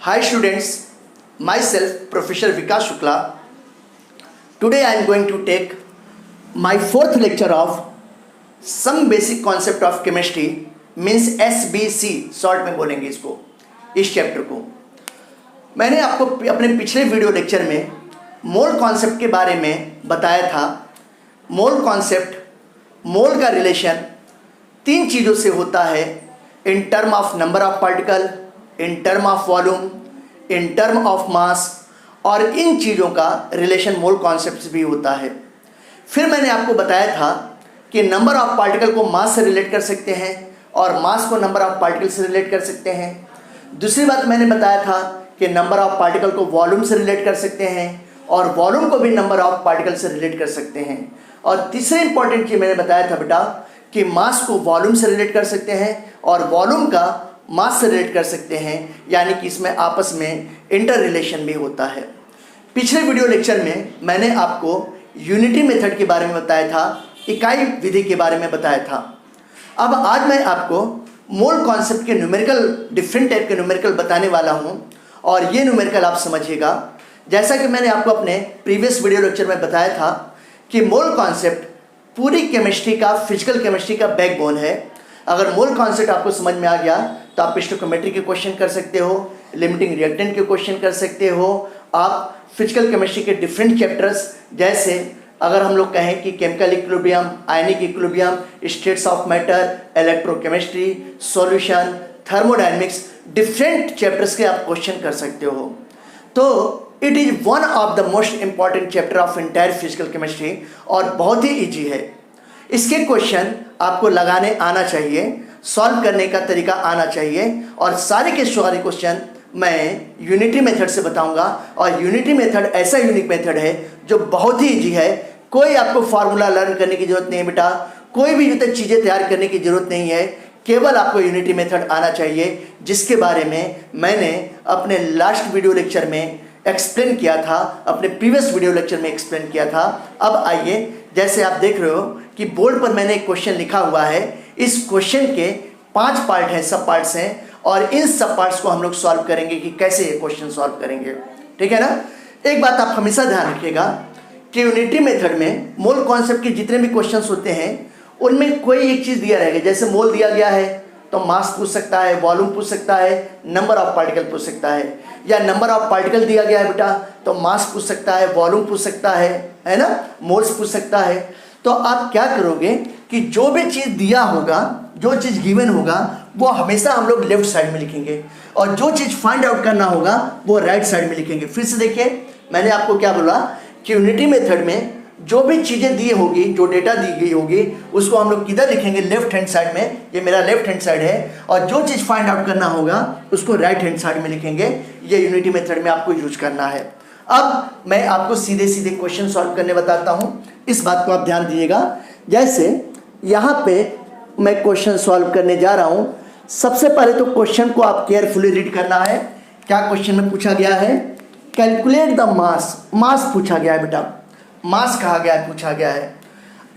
Hi students, myself Professor Vikas Shukla. Today I am going to take my fourth lecture of some basic concept of chemistry means SBC short में बोलेंगे इसको, इस chapter को। मैंने आपको अपने पिछले वीडियो लेक्चर में मोल कॉन्सेप्ट के बारे में बताया था। मोल कॉन्सेप्ट, मोल का रिलेशन तीन चीज़ों से होता है, in term of number of particle, in term of volume, in term of mass, और इन चीज़ों का रिलेशन मोल कॉन्सेप्ट भी होता है। फिर मैंने आपको बताया था कि नंबर ऑफ पार्टिकल को मास से रिलेट कर सकते हैं और मास को नंबर ऑफ पार्टिकल से रिलेट कर सकते हैं। दूसरी बात मैंने बताया था कि नंबर ऑफ पार्टिकल को वॉल्यूम से रिलेट कर सकते हैं और वॉल्यूम को भी नंबर ऑफ पार्टिकल से रिलेट कर सकते हैं। और तीसरी इंपॉर्टेंट चीज़ मैंने बताया था बेटा कि मास को वॉल्यूम से रिलेट कर सकते हैं और वॉल्यूम का मास से रिलेट कर सकते हैं, यानी कि इसमें आपस में इंटर रिलेशन भी होता है। पिछले वीडियो लेक्चर में मैंने आपको यूनिटी मेथड के बारे में बताया था, इकाई विधि के बारे में बताया था। अब आज मैं आपको मोल कॉन्सेप्ट के न्यूमेरिकल, डिफरेंट टाइप के न्यूमेरिकल बताने वाला हूं और ये न्यूमेरिकल आप समझिएगा। जैसा कि मैंने आपको अपने प्रीवियस वीडियो लेक्चर में बताया था कि मोल कॉन्सेप्ट पूरी केमिस्ट्री का, फिजिकल केमिस्ट्री का बैकबोन है। अगर मोल कॉन्सेप्ट आपको समझ में आ गया तो आप स्टोइकोमेट्री के क्वेश्चन कर सकते हो, लिमिटिंग रिएक्टेंट के क्वेश्चन कर सकते हो, आप फिजिकल केमिस्ट्री के डिफरेंट चैप्टर्स, जैसे अगर हम लोग कहें कि chemical equilibrium, ionic equilibrium, states of matter, electrochemistry, solution, thermodynamics, different chapters के आप क्वेश्चन कर सकते हो। तो it is one of the most important chapter of entire physical chemistry और बहुत ही ईजी है। इसके क्वेश्चन आपको लगाने आना चाहिए, सॉल्व करने का तरीका आना चाहिए और सारे के सारे क्वेश्चन मैं यूनिटी मेथड से बताऊंगा। और यूनिटी मेथड ऐसा यूनिक मेथड है जो बहुत ही ईजी है। कोई आपको फार्मूला लर्न करने की जरूरत नहीं है बेटा, कोई भी जो चीज़ें तैयार करने की जरूरत नहीं है, केवल आपको यूनिटी मेथड आना चाहिए, जिसके बारे में मैंने अपने लास्ट वीडियो लेक्चर में एक्सप्लेन किया था, अपने प्रीवियस वीडियो लेक्चर में एक्सप्लेन किया था। अब आइए, जैसे आप देख रहे हो कि बोर्ड पर मैंने एक क्वेश्चन लिखा हुआ है। इस क्वेश्चन के 5 पार्ट हैं, सब पार्ट्स हैं, और इन सब पार्ट्स को हम लोग सॉल्व करेंगे कि कैसे ये क्वेश्चन सॉल्व करेंगे। ठीक है ना। एक बात आप हमेशा ध्यान रखिएगा कि यूनिटी मेथड में मोल कॉन्सेप्ट के जितने भी क्वेश्चंस होते हैं उनमें कोई एक चीज़ दिया रहेगा। जैसे मोल दिया गया है तो मास पूछ सकता है, वॉल्यूम पूछ सकता है, नंबर ऑफ पार्टिकल पूछ सकता है, या नंबर ऑफ पार्टिकल दिया गया है बेटा तो मास पूछ सकता है, वॉल्यूम पूछ सकता है ना, मोल्स पूछ सकता है। तो आप क्या करोगे कि जो भी चीज़ दिया होगा, जो चीज़ गिवन होगा, वो हमेशा हम लोग लेफ्ट साइड में लिखेंगे और जो चीज़ फाइंड आउट करना होगा वो राइट साइड में लिखेंगे। फिर से देखिए, मैंने आपको क्या बोला कि यूनिटी मेथड में जो भी चीज़ें दी होगी, जो डेटा दी गई होगी, उसको हम लोग किधर लिखेंगे? लेफ्ट हैंड साइड में। ये मेरा लेफ्ट हैंड साइड है। और जो चीज़ फाइंड आउट करना होगा उसको राइट हैंड साइड में लिखेंगे। ये यूनिटी मेथड में आपको यूज करना है। अब मैं आपको सीधे सीधे क्वेश्चन सॉल्व करने बताता हूँ, इस बात को आप ध्यान दीजिएगा। जैसे यहाँ पे मैं क्वेश्चन सॉल्व करने जा रहा हूँ। सबसे पहले तो क्वेश्चन को आप केयरफुली रीड करना है। क्या क्वेश्चन में पूछा गया है? Calculate the mass. मास पूछा गया है बेटा, मास कहा गया है, पूछा गया है।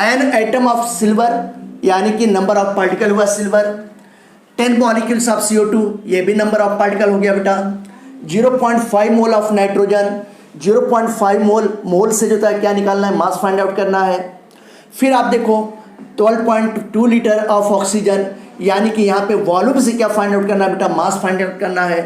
एन एटम ऑफ सिल्वर, यानी कि नंबर ऑफ पार्टिकल हुआ सिल्वर। 10 मॉलिक्यूल्स ऑफ CO2, ये भी नंबर ऑफ पार्टिकल हो गया बेटा। 0.5 मोल ऑफ नाइट्रोजन, 0.5 मोल से जो था क्या निकालना है? मास फाइंड आउट करना है। फिर आप देखो 12.2 लीटर ऑफ ऑक्सीजन, यानी कि यहाँ पे वॉल्यूम से क्या फाइंड आउट करना है बेटा? मास फाइंड आउट करना है।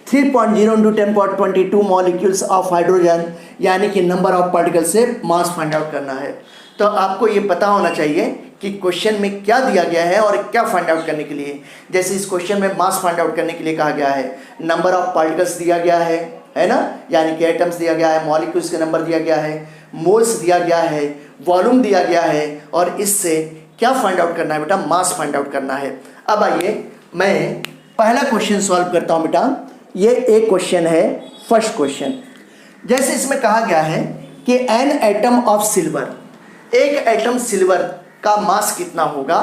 3.0 इंटू 10.22 मॉलिक्यूल्स ऑफ हाइड्रोजन, यानी कि नंबर ऑफ पार्टिकल से मास फाइंड आउट करना है। तो आपको ये पता होना चाहिए कि क्वेश्चन में क्या दिया गया है और क्या फाइंड आउट करने के लिए। जैसे इस क्वेश्चन में मास फाइंड आउट करने के लिए कहा गया है, नंबर ऑफ पार्टिकल्स दिया गया है ना, यानी कि एटम्स दिया गया है, मॉलिक्यूल्स के नंबर दिया गया है, मोल्स दिया गया है, वॉल्यूम दिया गया है, और इससे क्या फाइंड आउट करना है बेटा? मास फाइंड आउट करना है। अब आइए मैं पहला क्वेश्चन सॉल्व करता हूँ बेटा। ये एक क्वेश्चन है, फर्स्ट क्वेश्चन। जैसे इसमें कहा गया है कि एन एटम ऑफ सिल्वर, एक एटम सिल्वर का मास कितना होगा?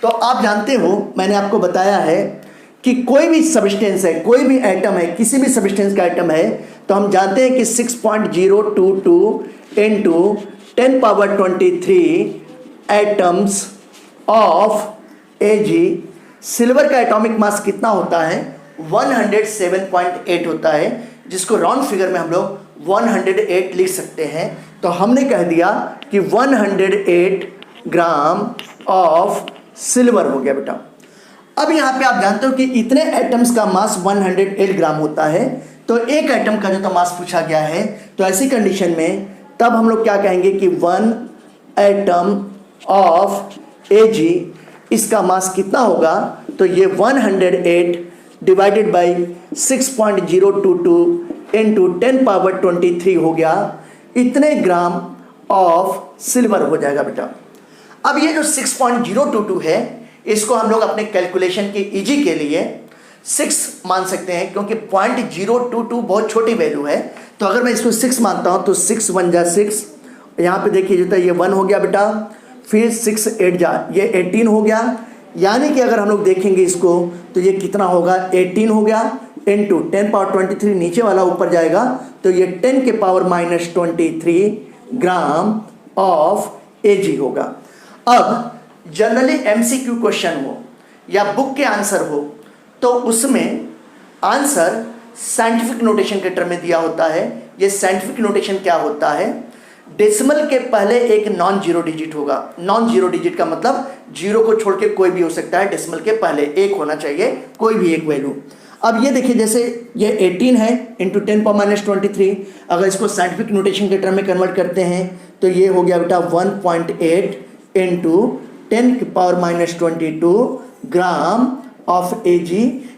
तो आप जानते हो, मैंने आपको बताया है कि कोई भी सब्सटेंस है, कोई भी एटम है, किसी भी सब्सटेंस का एटम है, तो हम जानते हैं कि 6.022 into 10⁻23 atoms of Ag। Silver का एटॉमिक मास कितना होता है 107.8 होता है, जिसको राउंड फिगर में हम लोग 108 लिख सकते हैं। तो हमने कह दिया कि 108 ग्राम ऑफ सिल्वर हो गया बेटा। अब यहाँ पे आप जानते हो कि इतने एटम्स का मास 108 ग्राम होता है, तो एक एटम का जो तो मास पूछा गया है, तो ऐसी कंडीशन में तब हम लोग क्या कहेंगे कि 1 एटम ऑफ Ag, इसका मास कितना होगा, तो ये 108 डिवाइडेड बाई 6.022 इंटू 10 पावर 23 हो गया, इतने ग्राम ऑफ सिल्वर हो जाएगा बेटा। अब ये जो 6.022 है, इसको हम लोग अपने कैलकुलेशन के इजी के लिए 6 मान सकते हैं, क्योंकि 0.022 बहुत छोटी वैल्यू है। तो अगर मैं इसको 6 मानता हूं तो 6 1 जा 6, यहाँ पे देखिए जो ये 1 हो गया बेटा, फिर 6 8 जा ये 18 हो गया। यानी कि अगर हम लोग देखेंगे इसको तो ये कितना होगा, 18 हो गया इंटू 10 पावर 23, नीचे वाला ऊपर जाएगा तो ये 10 के पावर -23 ग्राम ऑफ Ag होगा। अब जनरली MCQ क्वेश्चन हो या बुक के आंसर हो, तो उसमें आंसर साइंटिफिक नोटेशन के टर्म में दिया होता है। ये साइंटिफिक नोटेशन क्या होता है, डेसिमल के पहले एक नॉन जीरो डिजिट होगा। नॉन जीरो डिजिट का मतलब जीरो को छोड़ के कोई भी हो सकता है, डेसिमल के पहले एक होना चाहिए, कोई भी एक वैल्यू। अब ये देखिए, जैसे ये 18 है इंटू 10 पावर -23, अगर इसको साइंटिफिक नोटेशन के टर्म में कन्वर्ट करते हैं तो ये हो गया बेटा 1.8 इंटू 10 की पावर -22 ग्राम ऑफ Ag।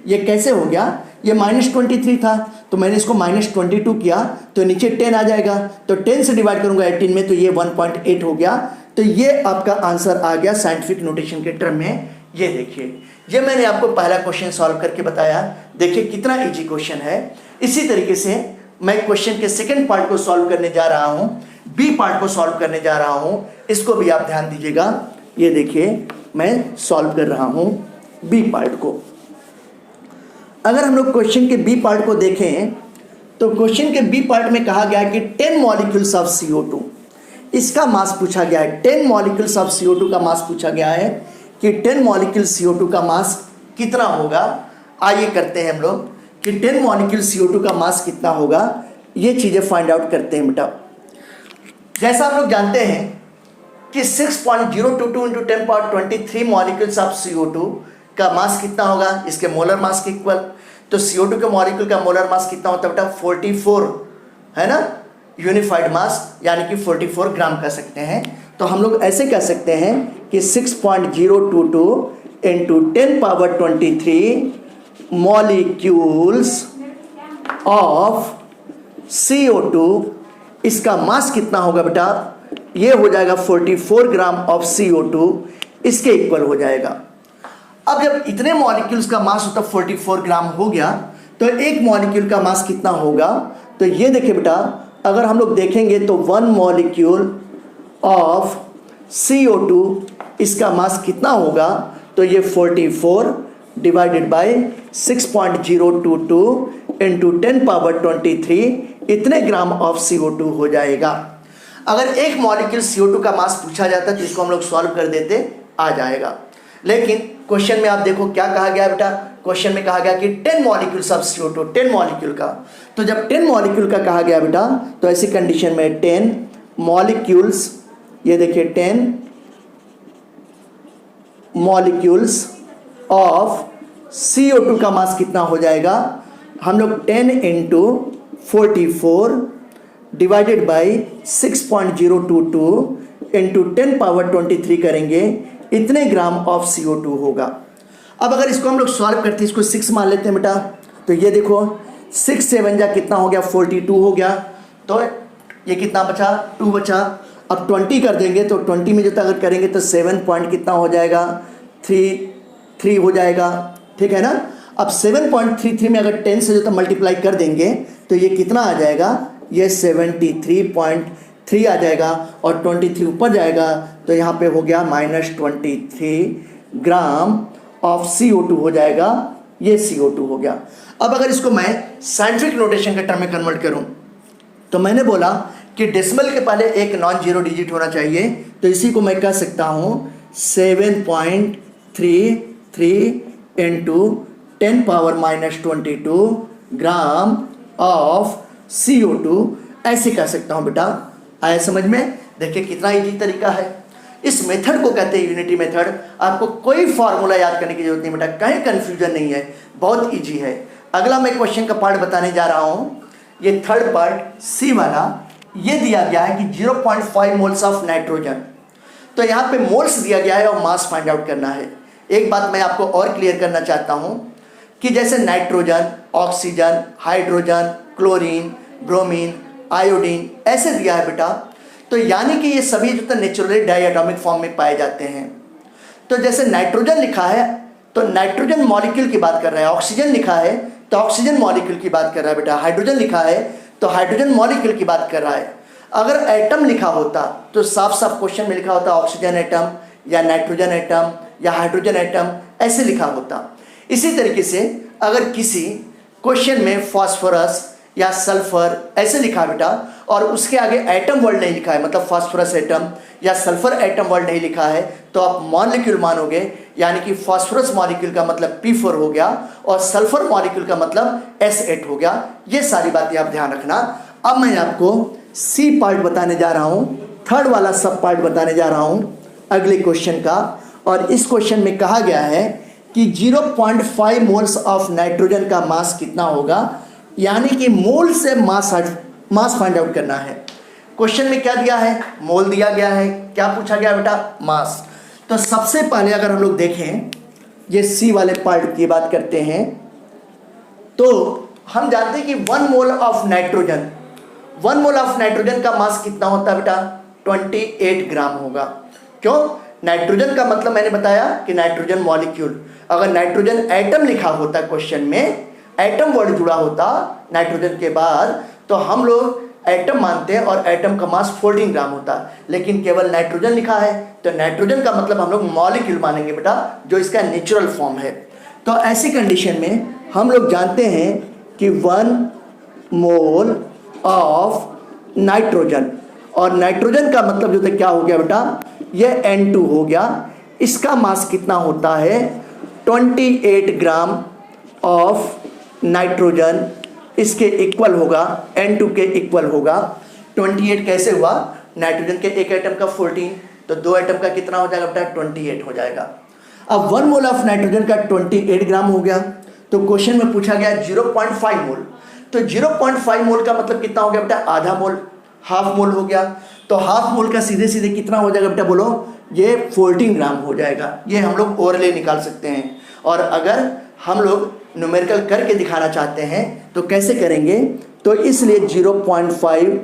ये कैसे हो गया, ये -23 था तो मैंने इसको -22 किया तो नीचे 10 आ जाएगा, तो 10 से डिवाइड करूंगा 18 में तो ये 1.8 हो गया। तो ये आपका आंसर आ गया साइंटिफिक नोटेशन के टर्म में। ये देखिए, ये मैंने आपको पहला क्वेश्चन सॉल्व करके बताया, देखिए कितना इजी क्वेश्चन है। इसी तरीके से मैं क्वेश्चन के सेकंड पार्ट को सॉल्व करने जा रहा हूं, बी पार्ट को सॉल्व करने जा रहा हूं, इसको भी आप ध्यान दीजिएगा। ये देखिए मैं सॉल्व कर रहा हूं बी पार्ट को। अगर हम लोग क्वेश्चन के बी पार्ट को देखें तो क्वेश्चन के बी पार्ट में कहा गया है कि 10 मॉलिक्यूल्स ऑफ CO2, इसका मास पूछा गया है। 10 मॉलिक्यूल्स ऑफ CO2 का मास पूछा गया है कि 10 मॉलिक्यूल CO2 का मास कितना होगा। आइए करते हैं हम लोग कि 10 मॉलिक्यूल CO2 का मास कितना होगा, ये चीज़ें फाइंड आउट करते हैं बेटा। जैसा हम लोग जानते हैं कि 6.022 into 10 power 23 molecules of CO2 का मास कितना होगा, इसके मोलर मास के इक्वल। तो CO2 के मॉलिक्यूल का मोलर मास कितना होता है बेटा, 44 है ना, यूनिफाइड मास, यानी कि 44 ग्राम कह सकते हैं। तो हम लोग ऐसे कह सकते हैं कि 6.022 into 10 power 23 molecules of CO2, इसका मास कितना होगा बेटा, ये हो जाएगा 44 ग्राम ऑफ CO2, इसके इक्वल हो जाएगा। अब जब इतने मॉलिक्यूल्स का मास होता 44 ग्राम हो गया, तो एक मॉलिक्यूल का मास कितना होगा, तो ये देखिए बेटा, अगर हम लोग देखेंगे तो 1 मॉलिक्यूल ऑफ CO2, इसका मास कितना होगा, तो ये 44 डिवाइडेड बाय 6.022 इंटू 10 पावर 23 इतने ग्राम ऑफ CO2 हो जाएगा। अगर एक मॉलिक्यूल CO2 का मास पूछा जाता तो इसको हम लोग सॉल्व कर देते, आ जाएगा। लेकिन क्वेश्चन में आप देखो क्या कहा गया बेटा, क्वेश्चन में कहा गया कि 10 मॉलिक्यूल्स ऑफ CO2, 10 मॉलिक्यूल का। तो जब 10 मॉलिक्यूल का कहा गया बेटा, तो ऐसी कंडीशन में 10 मॉलिक्यूल्स, ये देखिए 10 मॉलिक्यूल्स ऑफ CO2 का मास कितना हो जाएगा, हम लोग 10 into 44 divided by 6.022 into 10 power 23 करेंगे, इतने ग्राम ऑफ CO2 होगा। अब अगर इसको हम लोग सॉल्व करते हैं, इसको 6 मान लेते हैं बेटा, तो ये देखो 6 7 जा कितना हो गया, 42 हो गया। तो ये कितना बचा, 2 बचा। अब 20 कर देंगे तो 20 में जो अगर करेंगे तो 7 पॉइंट कितना हो जाएगा, 3 हो जाएगा, ठीक है ना। अब 7.33 में अगर 10 से जो मल्टीप्लाई कर देंगे तो ये कितना आ जाएगा, ये 73.3 आ जाएगा, और 23 ऊपर जाएगा तो यहाँ पे हो गया -23 ग्राम ऑफ CO2 हो जाएगा, ये CO2 हो गया। अब अगर इसको मैं साइंटिफिक नोटेशन के टर्म में कन्वर्ट करूं, तो मैंने बोला कि डेसिमल के पहले एक नॉन जीरो डिजिट होना चाहिए, तो इसी को मैं कह सकता हूं 7.33 इंटू 10⁻22 ग्राम ऑफ CO2 ऐसे कह सकता हूँ बेटा। आया समझ में? देखिए कितना इजी तरीका है। इस मेथड को कहते हैं यूनिटी मेथड। आपको कोई फार्मूला याद करने की जरूरत नहीं बेटा, कहीं कंफ्यूजन नहीं है, बहुत इजी है। अगला मैं क्वेश्चन का पार्ट बताने जा रहा हूँ। ये थर्ड पार्ट सी वाला, ये दिया गया है कि 0.5 मोल्स ऑफ नाइट्रोजन। तो यहाँ पे मोल्स दिया गया है और मास फाइंड आउट करना है। एक बात मैं आपको और क्लियर करना चाहता हूँ कि जैसे nitrogen, oxygen, hydrogen, chlorine, bromine, iodine ऐसे दिया है बेटा, तो यानी कि ये सभी जो तो नेचुरली डायटोमिक फॉर्म में पाए जाते हैं। तो जैसे नाइट्रोजन लिखा है तो नाइट्रोजन मॉलिक्यूल की बात कर रहा है, ऑक्सीजन लिखा है तो ऑक्सीजन मॉलिक्यूल की बात कर रहा है बेटा, हाइड्रोजन लिखा है तो हाइड्रोजन मॉलिक्यूल की बात कर रहा है। अगर एटम लिखा होता तो साफ साफ क्वेश्चन में लिखा होता ऑक्सीजन एटम या नाइट्रोजन एटम या हाइड्रोजन एटम ऐसे लिखा होता। इसी तरीके से अगर किसी क्वेश्चन में फास्फोरस या सल्फर ऐसे लिखा है बेटा और उसके आगे एटम वर्ड नहीं लिखा है, मतलब फास्फोरस एटम या सल्फर एटम वर्ड नहीं लिखा है, तो आप मॉलिक्यूल मानोगे, यानी कि फास्फोरस मॉलिक्यूल का मतलब P4 हो गया और सल्फर मॉलिक्यूल का मतलब S8 हो गया। ये सारी बातें आप ध्यान रखना। अब मैं आपको सी पार्ट बताने जा रहा हूँ, थर्ड वाला सब पार्ट बताने जा रहा हूँ अगले क्वेश्चन का। और इस क्वेश्चन में कहा गया है कि 0.5 मोल्स ऑफ नाइट्रोजन का मास कितना होगा, यानी कि मोल से मास फाइंड आउट करना है। क्वेश्चन में क्या दिया है? मोल दिया गया है। क्या पूछा गया बेटा? मास। तो सबसे पहले अगर हम लोग देखें, ये सी वाले पार्ट की बात करते हैं, तो हम जानते हैं कि 1 mole of nitrogen, 1 mole of nitrogen का मास कितना होता है बेटा? 28 ग्राम होगा। क्यों? नाइट्रोजन का मतलब मैंने बताया कि नाइट्रोजन मॉलिक्यूल। अगर नाइट्रोजन एटम लिखा होता क्वेश्चन में, एटम वर्ड जुड़ा होता नाइट्रोजन के बाद, तो हम लोग एटम मानते हैं और एटम का मास 14 ग्राम होता। लेकिन केवल नाइट्रोजन लिखा है तो नाइट्रोजन का मतलब हम लोग मॉलिक्यूल मानेंगे बेटा, जो इसका नेचुरल फॉर्म है। तो ऐसी कंडीशन में हम लोग जानते हैं कि 1 मोल ऑफ नाइट्रोजन, और नाइट्रोजन का मतलब जो था क्या हो गया बेटा? ये N2 हो गया। इसका मास कितना होता है? 28 ग्राम ऑफ नाइट्रोजन इसके इक्वल होगा, N2 के इक्वल होगा। 28 कैसे हुआ? नाइट्रोजन के एक एटम का 14, तो 2 एटम का कितना हो जाएगा बेटा? 28 हो जाएगा। अब 1 मोल ऑफ नाइट्रोजन का 28 ग्राम हो गया। तो क्वेश्चन में पूछा गया 0.5 मोल, तो 0.5 मोल का मतलब कितना हो गया बेटा? आधा मोल, हाफ मोल हो गया। तो हाफ मोल का सीधे सीधे कितना हो जाएगा बेटा? बोलो। ये 14 ग्राम हो जाएगा। ये हम लोग ओरली निकाल सकते हैं। और अगर हम लोग न्यूमेरिकल करके दिखाना चाहते हैं तो कैसे करेंगे? तो इसलिए 0.5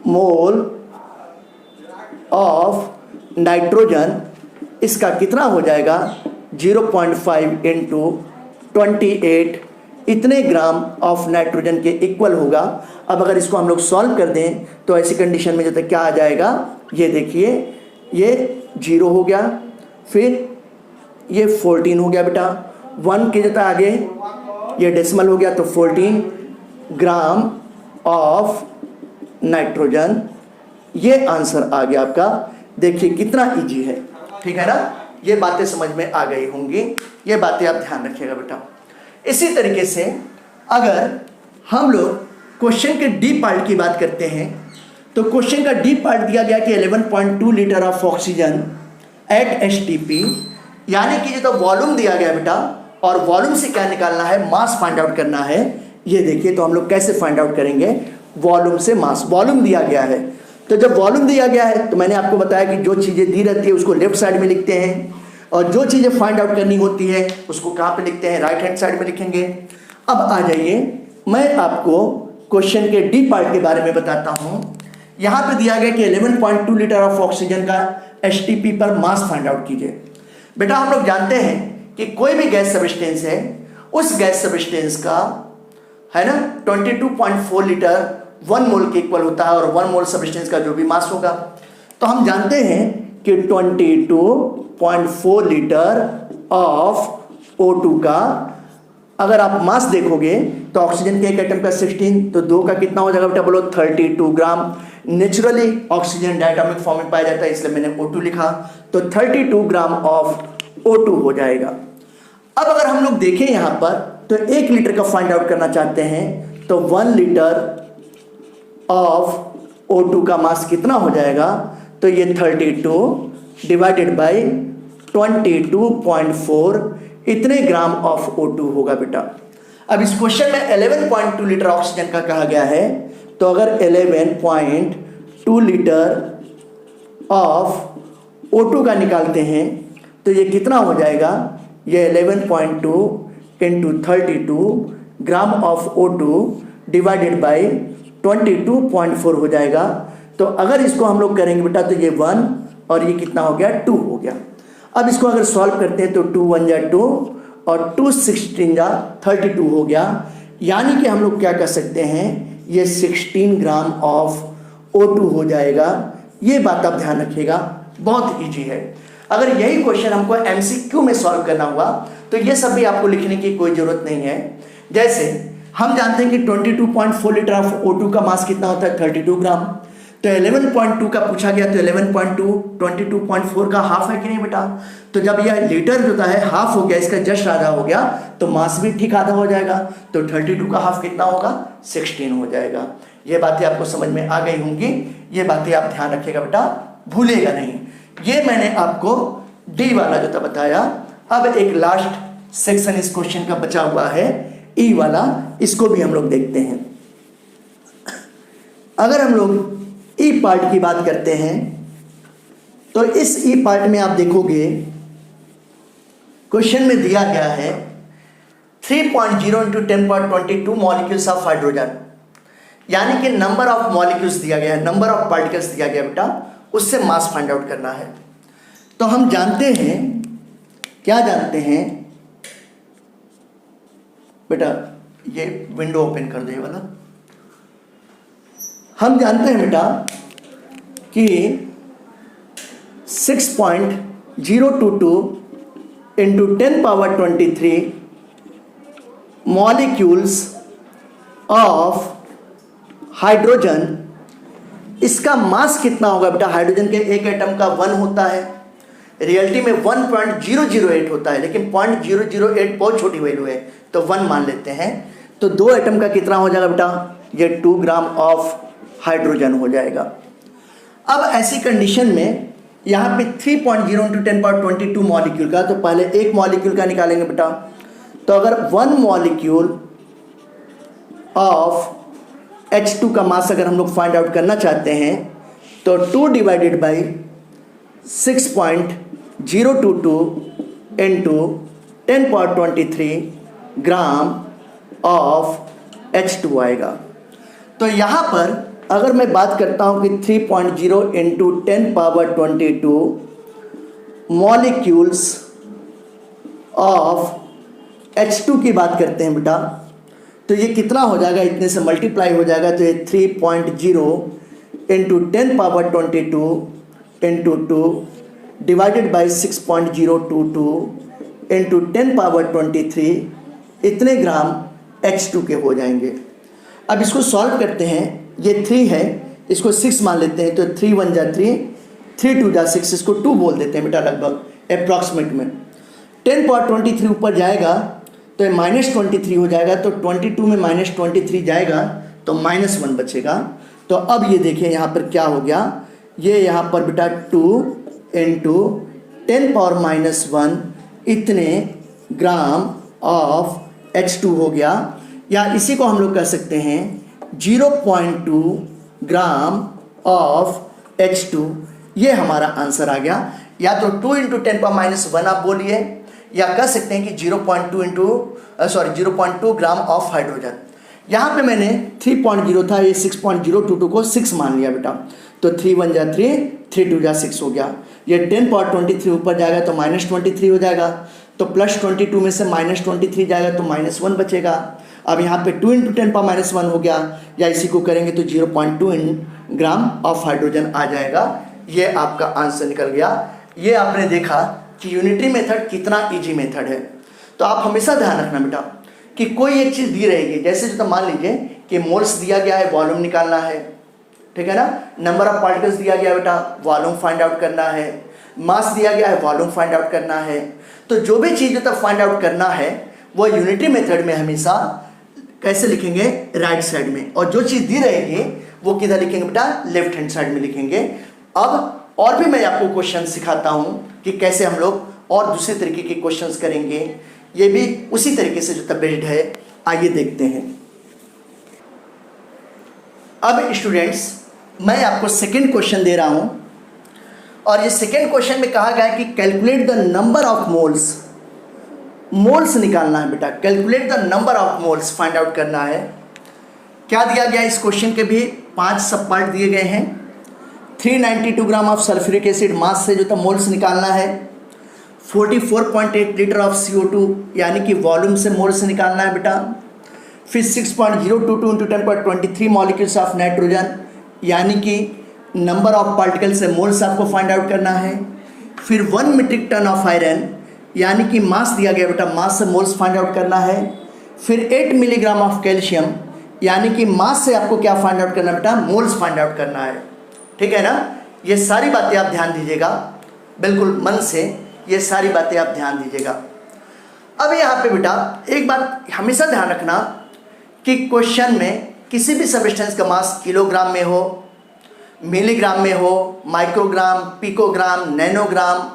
मोल ऑफ नाइट्रोजन, इसका कितना हो जाएगा? 0.5 इंटू 28, इतने ग्राम ऑफ नाइट्रोजन के इक्वल होगा। अब अगर इसको हम लोग सॉल्व कर दें तो ऐसी कंडीशन में जो तक क्या आ जाएगा? ये देखिए, ये 0 हो गया, फिर ये 14 हो गया बेटा, 1 के जगह आगे ये डेसिमल हो गया, तो 14 ग्राम ऑफ नाइट्रोजन। ये आंसर आ गया आपका। देखिए कितना इजी है, ठीक है ना? ये बातें समझ में आ गई होंगी, ये बातें आप ध्यान रखिएगा बेटा। इसी तरीके से अगर हम लोग क्वेश्चन के डी पार्ट की बात करते हैं, तो क्वेश्चन का डी पार्ट दिया गया कि 11.2 litre of oxygen at STP, यानी कि जो तो वॉल्यूम दिया गया बेटा, और वॉल्यूम से क्या निकालना है? मास फाइंड आउट करना है। ये देखिए, तो हम लोग कैसे फाइंड आउट करेंगे? वॉल्यूम से मास। वॉल्यूम दिया गया है, तो जब वॉल्यूम दिया गया है तो मैंने आपको बताया कि जो चीज़ें दी रहती है उसको लेफ्ट साइड में लिखते हैं, और जो चीज़ें फाइंड आउट करनी होती है उसको कहाँ पे लिखते हैं? राइट हैंड साइड में लिखेंगे। अब आ जाइए, मैं आपको क्वेश्चन के डी पार्ट के बारे में बताता हूँ। यहाँ पे दिया गया कि 11.2 लीटर ऑफ ऑक्सीजन का STP पर मास फाइंड आउट कीजिए। बेटा हम लोग जानते हैं कि कोई भी गैस सब्सटेंस है, उस गैस सब्सटेंस का है ना 22.4 लीटर 1 मोल के इक्वल होता है, और 1 मोल सब्सटेंस का जो भी मास होगा, तो हम जानते हैं कि 22.4 लीटर ऑफ O2 का अगर आप मास देखोगे तो ऑक्सीजन के एक एटम का 16, तो 2 का कितना हो जाएगा बेटा? बोलो 32 ग्राम। नेचुरली ऑक्सीजन डायटोमिक फॉर्म में पाया जाता है, इसलिए मैंने O2 लिखा, तो 32 ग्राम ऑफ O2 हो जाएगा। अब अगर हम लोग देखें यहाँ पर तो 1 लीटर का फाइंड आउट करना चाहते हैं तो 1 लीटर ऑफ O2 का मास कितना हो जाएगा, तो ये 32 डिवाइडेड बाई 22.4 इतने ग्राम ऑफ O2 होगा बेटा। अब इस क्वेश्चन में 11.2 लीटर ऑक्सीजन का कहा गया है, तो अगर 11.2 लीटर ऑफ O2 का निकालते हैं तो ये कितना हो जाएगा, ये 11.2 into 32 gram of O2 divided by 22.4 हो जाएगा। तो अगर इसको हम लोग करेंगे बेटा तो ये 1 और ये कितना हो गया, 2 हो गया। अब इसको अगर सॉल्व करते हैं तो 2 1 जा 2 और 2 16 जा 32 हो गया। यानी कि हम लोग क्या कर सकते हैं, ये 16 ग्राम ऑफ O2 हो जाएगा। ये बात आप ध्यान रखिएगा, बहुत ईजी है। अगर यही क्वेश्चन हमको MCQ में सॉल्व करना हुआ तो ये सब भी आपको लिखने की कोई ज़रूरत नहीं है। जैसे हम जानते हैं कि 22.4 लीटर ऑफ O2 का मास कितना होता है, 32 ग्राम। तो 11.2 का पूछा गया तो 11.2 22.4 का हाफ है कि नहीं बेटा। तो जब यह लीटर जो है हाफ हो गया, इसका जस्ट आधा हो गया, तो मास भी ठीक आधा हो जाएगा। तो 32 का हाफ कितना होगा, 16 हो जाएगा। ये बातें आपको समझ में आ गई होंगी, ये बातें आप ध्यान रखिएगा बेटा, भूलेगा नहीं। ये मैंने आपको डी वाला जो था बताया। अब एक लास्ट सेक्शन इस क्वेश्चन का बचा हुआ है, ई वाला, इसको भी हम लोग देखते हैं। अगर हम लोग ई पार्ट की बात करते हैं तो इस ई पार्ट में आप देखोगे क्वेश्चन में दिया गया है 3.0 इंटू 10.22 मॉलिक्यूल्स ऑफ हाइड्रोजन, यानी कि नंबर ऑफ मॉलिक्यूल्स दिया गया है, नंबर ऑफ पार्टिकल्स दिया गया बेटा, उससे मास फाइंड आउट करना है। तो हम जानते हैं, क्या जानते हैं बेटा, ये विंडो ओपन कर दो ये वाला। हम जानते हैं बेटा कि 6.022 इंटू 10⁻23 मॉलिक्यूल्स ऑफ हाइड्रोजन, इसका मास कितना होगा बेटा। हाइड्रोजन के एक एटम का 1 होता है, रियलिटी में 1.008 होता है, लेकिन 0.008 बहुत छोटी वैल्यू है तो 1 मान लेते हैं। तो 2 एटम का कितना हो जाएगा बेटा, ये 2 ग्राम ऑफ हाइड्रोजन हो जाएगा। अब ऐसी कंडीशन में यहाँ पे 3.0 इंटू 10⁻22 मॉलिक्यूल का, तो पहले एक मॉलिक्यूल का निकालेंगे बेटा। तो अगर 1 मॉलिक्यूल ऑफ H2 का मास अगर हम लोग फाइंड आउट करना चाहते हैं तो 2 divided by 6.022 into 10⁻23 gram of H2 आएगा। तो यहाँ पर अगर मैं बात करता हूँ कि 3.0 इंटू 10⁻22 मॉलिक्यूल्स ऑफ H2 की बात करते हैं बेटा, तो ये कितना हो जाएगा, इतने से मल्टीप्लाई हो जाएगा। तो ये 3.0 into 10⁻22 into 2 divided by 6.022 into 10⁻23 इतने ग्राम H2 के हो जाएंगे। अब इसको सॉल्व करते हैं, ये 3 है, इसको 6 मान लेते हैं। तो 3 1 जा 3, 3 2 जा 6, इसको 2 बोल देते हैं बेटा लगभग अप्रॉक्सीमेट में। 10⁻23 ऊपर जाएगा तो ये -23 हो जाएगा। तो 22 में -23 जाएगा तो -1 बचेगा। तो अब ये देखिए यहाँ पर क्या हो गया, ये यहाँ पर बेटा 2 इंटू 10⁻−1 इतने ग्राम ऑफ H2 हो गया। या इसी को हम लोग कह सकते हैं 0.2 ग्राम ऑफ H2, ये हमारा आंसर आ गया। या तो 2 इंटू 10⁻−1 आप बोलिए, या कह सकते हैं कि 0.2 ग्राम ऑफ हाइड्रोजन। यहाँ पे मैंने 3.0 था, ये 6.022 को 6 मान लिया बेटा। तो 3 1 जा 3, 3 2 जा 6 हो गया। ये 10⁻23 ऊपर जाएगा तो -23 हो जाएगा। तो +22 में से -23 जाएगा तो -1 बचेगा। अब यहाँ पे 2 इंटू 10⁻−1 हो गया, या इसी को करेंगे तो 0.2 ग्राम ऑफ हाइड्रोजन आ जाएगा। ये आपका आंसर निकल गया। ये आपने देखा कि यूनिटरी मेथड कितना इजी मेथड है। तो आप हमेशा ध्यान रखना बेटा कि कोई एक चीज़ दी रहेगी, जैसे जो मान लीजिए कि मोल्स दिया गया है, वॉल्यूम निकालना है, ठीक है ना। नंबर ऑफ पार्टिकल्स दिया गया बेटा, वॉल्यूम फाइंड आउट करना है। मास दिया गया है, वॉल्यूम फाइंड आउट करना है। तो जो भी चीज़ जो तक फाइंड आउट करना है वो यूनिटरी मेथड में हमेशा कैसे लिखेंगे, राइट साइड में, और जो चीज़ दी रहेगी वो किधर लिखेंगे बेटा, लेफ्ट हैंड साइड में लिखेंगे। अब और भी मैं आपको क्वेश्चन सिखाता हूँ कि कैसे हम लोग और दूसरे तरीके के क्वेश्चंस करेंगे, ये भी उसी तरीके से जो तब बेस्ड है। आइए देखते हैं। अब स्टूडेंट्स मैं आपको सेकेंड क्वेश्चन दे रहा हूं, और ये सेकेंड क्वेश्चन में कहा गया है कि calculate the number of moles, moles निकालना है बेटा, calculate the number of moles find out करना है। क्या दिया गया इस क्वेश्चन के भी 5 सब पार्ट दिए गए हैं। 392 ग्राम ऑफ सल्फ्यूरिक एसिड मास से जो था मोल्स निकालना है। 44.8 लीटर ऑफ CO2 यानी कि वॉल्यूम से मोल्स निकालना है बेटा। फिर 6.022 इंटू 10.23 मॉलिक्यूल्स ऑफ नाइट्रोजन यानी कि नंबर ऑफ पार्टिकल से मोल्स आपको फाइंड आउट करना है। फिर 1 मीट्रिक टन ऑफ आयरन यानी कि मास दिया गया बेटा, मास से मोल्स फाइंड आउट करना है। फिर 8 मिलीग्राम ऑफ कैल्शियम यानी कि मास से आपको क्या फाइंड आउट करना है बेटा, मोल्स फाइंड आउट करना है। ठीक है ना, ये सारी बातें आप ध्यान दीजिएगा, बिल्कुल मन से ये सारी बातें आप ध्यान दीजिएगा। अब यहाँ पे बेटा एक बात हमेशा ध्यान रखना कि क्वेश्चन में किसी भी सब्सटेंस का मास किलोग्राम में हो, मिलीग्राम में हो, माइक्रोग्राम, पिकोग्राम, नैनोग्राम,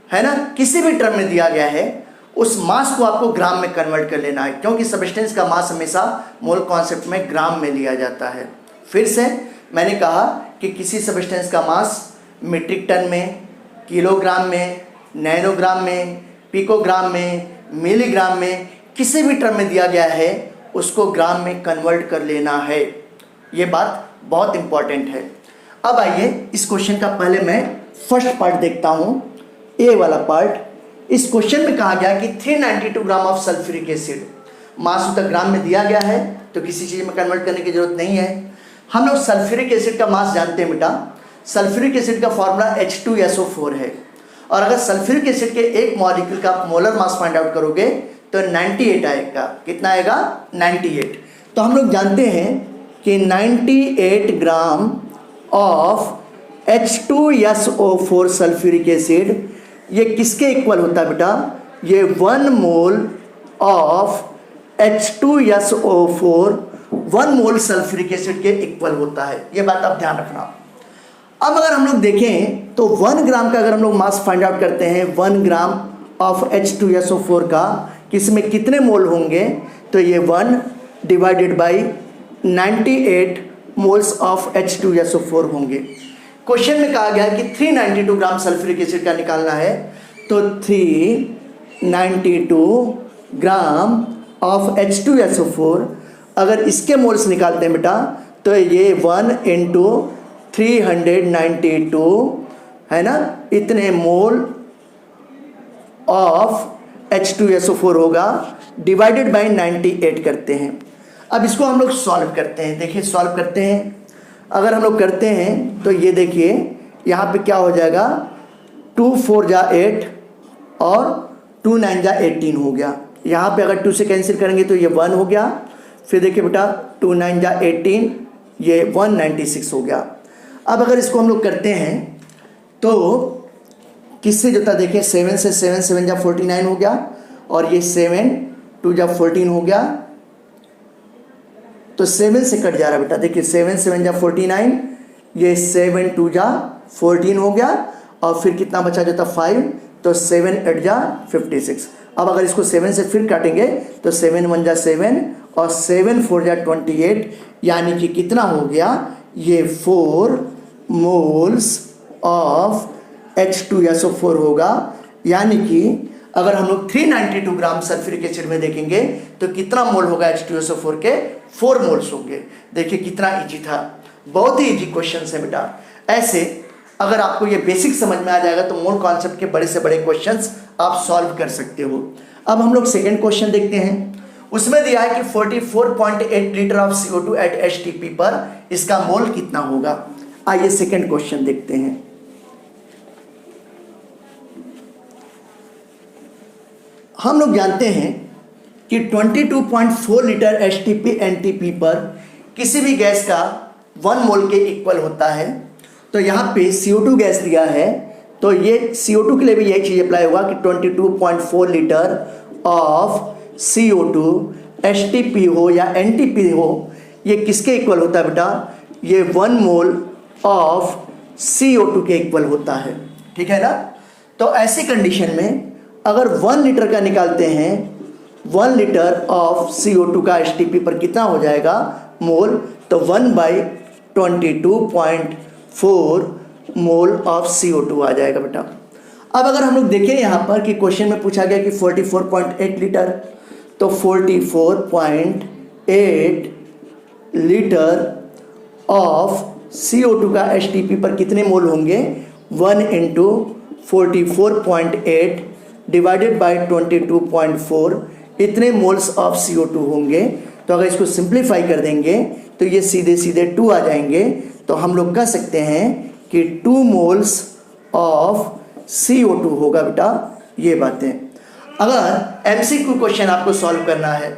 है ना, किसी भी टर्म में दिया गया है, उस मास को आपको ग्राम में कन्वर्ट कर लेना है, क्योंकि सब्सटेंस का मास हमेशा मोल कॉन्सेप्ट में ग्राम में लिया जाता है। फिर से मैंने कहा कि किसी सब्सटेंस का मास मीट्रिक टन में, किलोग्राम में, नैनोग्राम में, पिकोग्राम में, मिलीग्राम में, किसी भी टर्म में दिया गया है उसको ग्राम में कन्वर्ट कर लेना है। ये बात बहुत इंपॉर्टेंट है। अब आइए इस क्वेश्चन का पहले मैं फर्स्ट पार्ट देखता हूँ, ए वाला पार्ट। इस क्वेश्चन में कहा गया कि 392 ग्राम ऑफ सल्फ्यूरिक एसिड, मास उतना ग्राम में दिया गया है तो किसी चीज़ में कन्वर्ट करने की जरूरत नहीं है। हम लोग सल्फ्यूरिक एसिड का मास जानते हैं बेटा, सल्फ्यूरिक एसिड का फॉर्मूला H2SO4 है, और अगर सल्फ्यूरिक एसिड के एक मॉलिक्यूल का मोलर मास फाइंड आउट करोगे तो 98 आएगा। कितना आएगा? 98। तो हम लोग जानते हैं कि 98 gram of H2SO4 sulphuric acid ये किसके इक्वल होता है बेटा? ये 1 mole of H2SO4 1 mole sulphuric acid के इक्वल होता है। ये बात आप ध्यान रखना। अब अगर हम लोग देखें तो 1 ग्राम का अगर हम लोग मास फाइंड आउट करते हैं, 1 ग्राम ऑफ H2SO4 का किसमें कितने मोल होंगे, तो ये 1 divided by 98 moles of H2SO4 होंगे। क्वेश्चन में कहा गया है कि 392 ग्राम सल्फ्यूरिक एसिड का निकालना है, तो 392 ग्राम ऑफ H2SO4 अगर इसके मोल्स निकालते हैं बेटा तो ये 1 इंटू 392 है ना, इतने मोल ऑफ H2SO4 होगा, डिवाइडेड बाई 98 करते हैं। अब इसको हम लोग सॉल्व करते हैं। देखिए सॉल्व करते हैं, अगर हम लोग करते हैं तो ये देखिए यहाँ पे क्या हो जाएगा, 2 4 जा 8 और 2 9 जा 18 हो गया। यहाँ पे अगर 2 से कैंसिल करेंगे तो ये 1 हो गया। फिर देखिए बेटा 2 9 जा 18, ये 196 हो गया। अब अगर इसको हम लोग करते हैं तो किससे जोता, देखिए 7 से 7 7 जा 49 हो गया, और ये 7 2 जा 14 हो गया, तो 7 से कट जा रहा है बेटा। देखिए 7 7 जा 49, ये 7 2 जा 14 हो गया, और फिर कितना बचा जाता 5, तो 7 8 जा 56। अब अगर इसको 7 से फिर काटेंगे तो 7 1 जा 7 और 7 4 जा 28, यानी कि कितना हो गया, ये 4 मोल्स ऑफ H2SO4 होगा। यानी कि अगर हम लोग 392 ग्राम सल्फ्यूरिक एसिड में देखेंगे तो कितना मोल होगा H2SO4 के, 4 मोल्स होंगे। देखिए कितना इजी था, बहुत ही इजी क्वेश्चन है बेटा। ऐसे अगर आपको ये बेसिक समझ में आ जाएगा तो मोल कॉन्सेप्ट के बड़े से बड़े क्वेश्चंस आप सॉल्व कर सकते हो। अब हम लोग सेकेंड क्वेश्चन देखते हैं। उसमें दिया है कि 44.8 litre of CO2 at HTP पर इसका मोल कितना होगा। आइए सेकेंड क्वेश्चन देखते हैं। हम लोग जानते हैं कि 22.4 लीटर HTP NTP पर किसी भी गैस का 1 मोल के इक्वल होता है। तो यहाँ पे CO2 गैस दिया है तो ये CO2 के लिए भी यही चीज़ अप्लाई होगा कि 22.4 लीटर ऑफ CO2 HTP हो या NTP हो, ये किसके इक्वल होता है बेटा? ये 1 मोल ऑफ CO2 के इक्वल होता है, ठीक है ना। तो ऐसी कंडीशन में अगर 1 लीटर का निकालते हैं, 1 लीटर ऑफ CO2 का HTP पर कितना हो जाएगा मोल? तो 1/22.4 मोल ऑफ CO2 आ जाएगा बेटा। अब अगर हम लोग देखें यहाँ पर कि क्वेश्चन में पूछा गया कि 44.8 लीटर, तो 44.8 लीटर ऑफ CO2 का HTP पर कितने मोल होंगे? 1 इंटू 44.8 डिवाइडेड बाई 22.4, इतने मोल्स ऑफ CO2 होंगे। तो अगर इसको सिंप्लीफाई कर देंगे तो ये सीधे सीधे 2 आ जाएंगे। तो हम लोग कह सकते हैं कि 2 मोल्स ऑफ CO2 होगा बेटा। ये बातें, अगर MCQ क्वेश्चन आपको सॉल्व करना है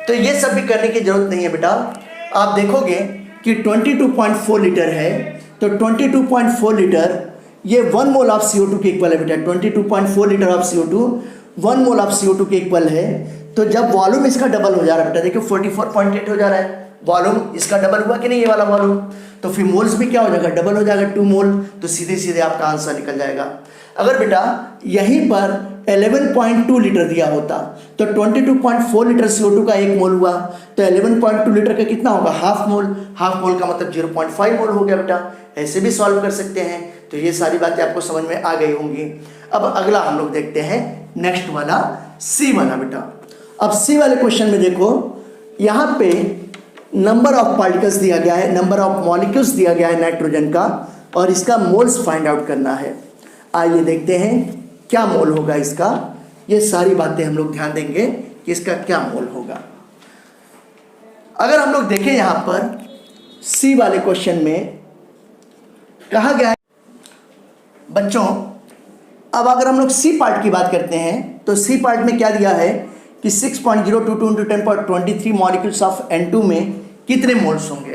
तो ये सब भी करने की जरूरत नहीं है बेटा। आप देखोगे कि 22.4 लीटर है, तो 22.4 लीटर ये 1 मोल ऑफ CO2 के इक्वल है बेटा। 22.4 litre of CO2 1 mole of CO2 के इक्वल है। तो जब वॉल्यूम इसका डबल हो जा रहा है बेटा, देखिए 44.8 हो जा रहा है, वॉल्यूम इसका डबल हुआ कि नहीं, ये वाला वॉल्यूम, तो फिर मोल्स भी क्या हो जाएगा? डबल हो जाएगा, 2 मोल। तो सीधे सीधे आपका आंसर निकल जाएगा। अगर बेटा यहीं पर 11.2 लीटर दिया होता तो 22.4 लीटर CO2 का 1 मोल हुआ, तो 11.2 लीटर का कितना होगा? Half mole. हाफ मोल का मतलब 0.5 मोल हो गया बेटा। ऐसे भी सॉल्व कर सकते हैं। तो ये सारी बातें आपको समझ में आ गई होंगी। अब अगला हम लोग देखते हैं, नेक्स्ट वाला C वाला बेटा। अब C वाले क्वेश्चन में देखो, यहाँ पे नंबर ऑफ पार्टिकल्स दिया गया है, नंबर ऑफ मॉलिक्यूल्स दिया गया है नाइट्रोजन का, और इसका मोल्स फाइंड आउट करना है। आइए देखते हैं क्या मोल होगा इसका। ये सारी बातें हम लोग ध्यान देंगे कि इसका क्या मोल होगा। अगर हम लोग देखें यहाँ पर C वाले क्वेश्चन में कहा गया है बच्चों, अब अगर हम लोग C पार्ट की बात करते हैं तो C पार्ट में क्या दिया है कि 6.022 × 10⁻23 मॉलिक्यूल्स ऑफ N2 में कितने मोल्स होंगे।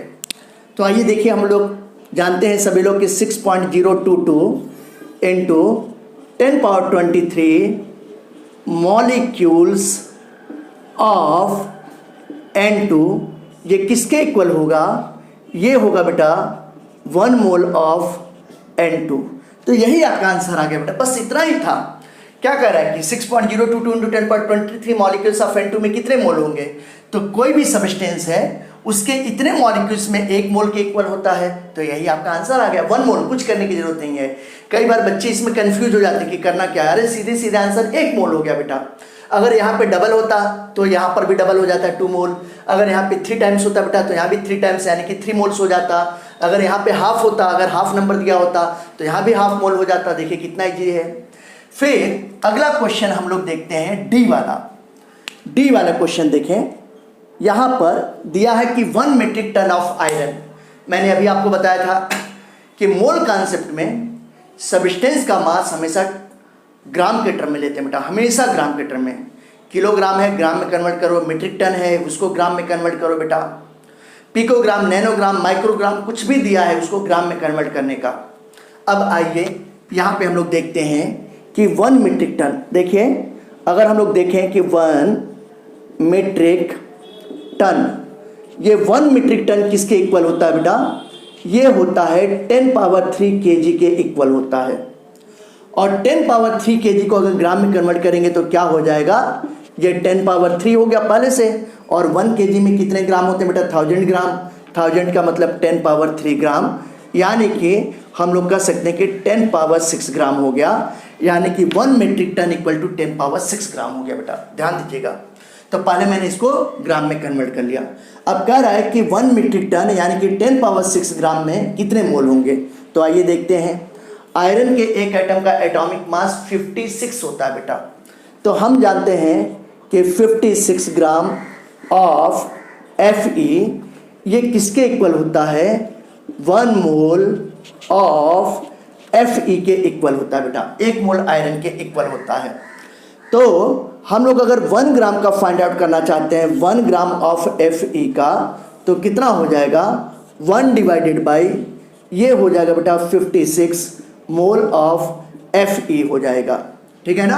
तो आइए देखिए, हम लोग जानते हैं सभी लोग कि 6.022 इंटू 10⁻23 मॉलिक्यूल्स ऑफ N2 ये किसके इक्वल होगा? ये होगा बेटा 1 मोल ऑफ N2। तो यही आपका आंसर आ गया बेटा, बस इतना ही था। क्या कह रहा है कि 6.022 × 10⁻23 मॉलिक्यूल्स ऑफ N2 में कितने मोल होंगे? तो कोई भी सब्सटेंस है उसके इतने मॉलिक्यूल्स में 1 मोल के इक्वल होता है। तो यही आपका आंसर आ गया, 1 मोल। कुछ करने की जरूरत नहीं है। कई बार बच्चे इसमें कंफ्यूज हो जाते हैं कि करना क्या है। अरे सीधे सीधे आंसर 1 मोल हो गया बेटा। अगर यहाँ पे डबल होता तो यहाँ पर भी डबल हो जाता है, 2 मोल। अगर यहाँ पे 3 टाइम्स होता बेटा तो यहाँ भी 3 टाइम्स यानी कि 3 मोल्स हो जाता। अगर यहाँ पे हाफ होता, अगर हाफ नंबर दिया होता तो यहाँ भी हाफ मोल हो जाता। देखिए कितना ईजी है। फिर अगला क्वेश्चन हम लोग देखते हैं डी वाला क्वेश्चन देखें। यहाँ पर दिया है कि 1 मीट्रिक टन ऑफ आयरन। मैंने अभी आपको बताया था कि मोल कॉन्सेप्ट में सब्सटेंस का मास हमेशा ग्राम के टर्म में लेते हैं बेटा, हमेशा ग्राम के टर्म में। किलोग्राम है ग्राम में कन्वर्ट करो, मीट्रिक टन है उसको ग्राम में कन्वर्ट करो बेटा, पिकोग्राम, नैनोग्राम, माइक्रोग्राम कुछ भी दिया है उसको ग्राम में कन्वर्ट करने का। अब आइए यहाँ पे हम लोग देखते हैं कि 1 मीट्रिक टन, देखिए अगर हम लोग देखें कि 1 मीट्रिक टन, ये 1 मीट्रिक टन किसके इक्वल होता है बेटा? ये होता है 10³ kg के इक्वल होता है। और 10³ kg को अगर ग्राम में कन्वर्ट करेंगे तो क्या हो जाएगा? ये 10³ हो गया पहले से। और 1 kg में कितने ग्राम होते हैं बेटा? 1000 ग्राम। 1000 का मतलब 10³ ग्राम, यानी कि हम लोग कह सकते हैं कि 10⁻6 ग्राम हो गया। यानी कि 1 मीट्रिक टन इक्वल टू 10⁻6 ग्राम हो गया बेटा। ध्यान दीजिएगा। तो पहले मैंने इसको ग्राम में कन्वर्ट कर लिया। अब कह रहा है कि 1 मीट्रिक टन यानी कि 10⁻6 ग्राम में कितने मोल होंगे। तो आइए देखते हैं। आयरन के एक एटम का एटॉमिक मास 56 होता है बेटा। तो हम जानते हैं कि 56 ग्राम ऑफ Fe ये किसके इक्वल होता है? 1 मोल ऑफ Fe के इक्वल होता है बेटा। 1 मोल आयरन के इक्वल होता है। तो हम लोग अगर 1 ग्राम का फाइंड आउट करना चाहते हैं, 1 ग्राम ऑफ Fe का, तो कितना हो जाएगा? 1 डिवाइडेड बाई ये हो जाएगा बेटा 56 मोल ऑफ Fe हो जाएगा, ठीक है ना।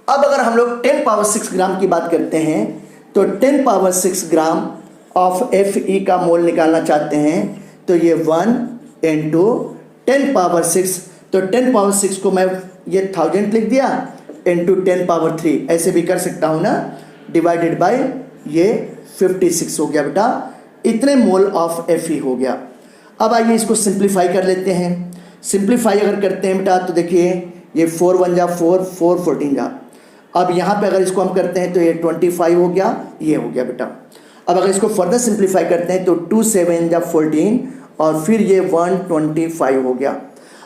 अब अगर हम लोग 10 पावर 6 ग्राम की बात करते हैं तो 10 पावर 6 ग्राम ऑफ Fe का मोल निकालना चाहते हैं तो ये 1 इंटू 10 पावर 6, तो 10 पावर 6 को मैं ये 1000 लिख दिया इंटू 10 पावर 3, ऐसे भी कर सकता हूँ ना, डिवाइडेड बाय ये 56 हो गया बेटा, इतने मोल ऑफ Fe हो गया। अब आइए इसको सिंप्लीफाई कर लेते हैं। सिंप्लीफाई अगर करते हैं बेटा तो देखिए ये 4 1 जा 4, 4 14 जा, अब यहाँ पे अगर इसको हम करते हैं तो ये 25 हो गया, ये हो गया बेटा। अब अगर इसको फर्दर सिंप्लीफाई करते हैं तो 2 7 जा 14 और फिर ये 125 हो गया।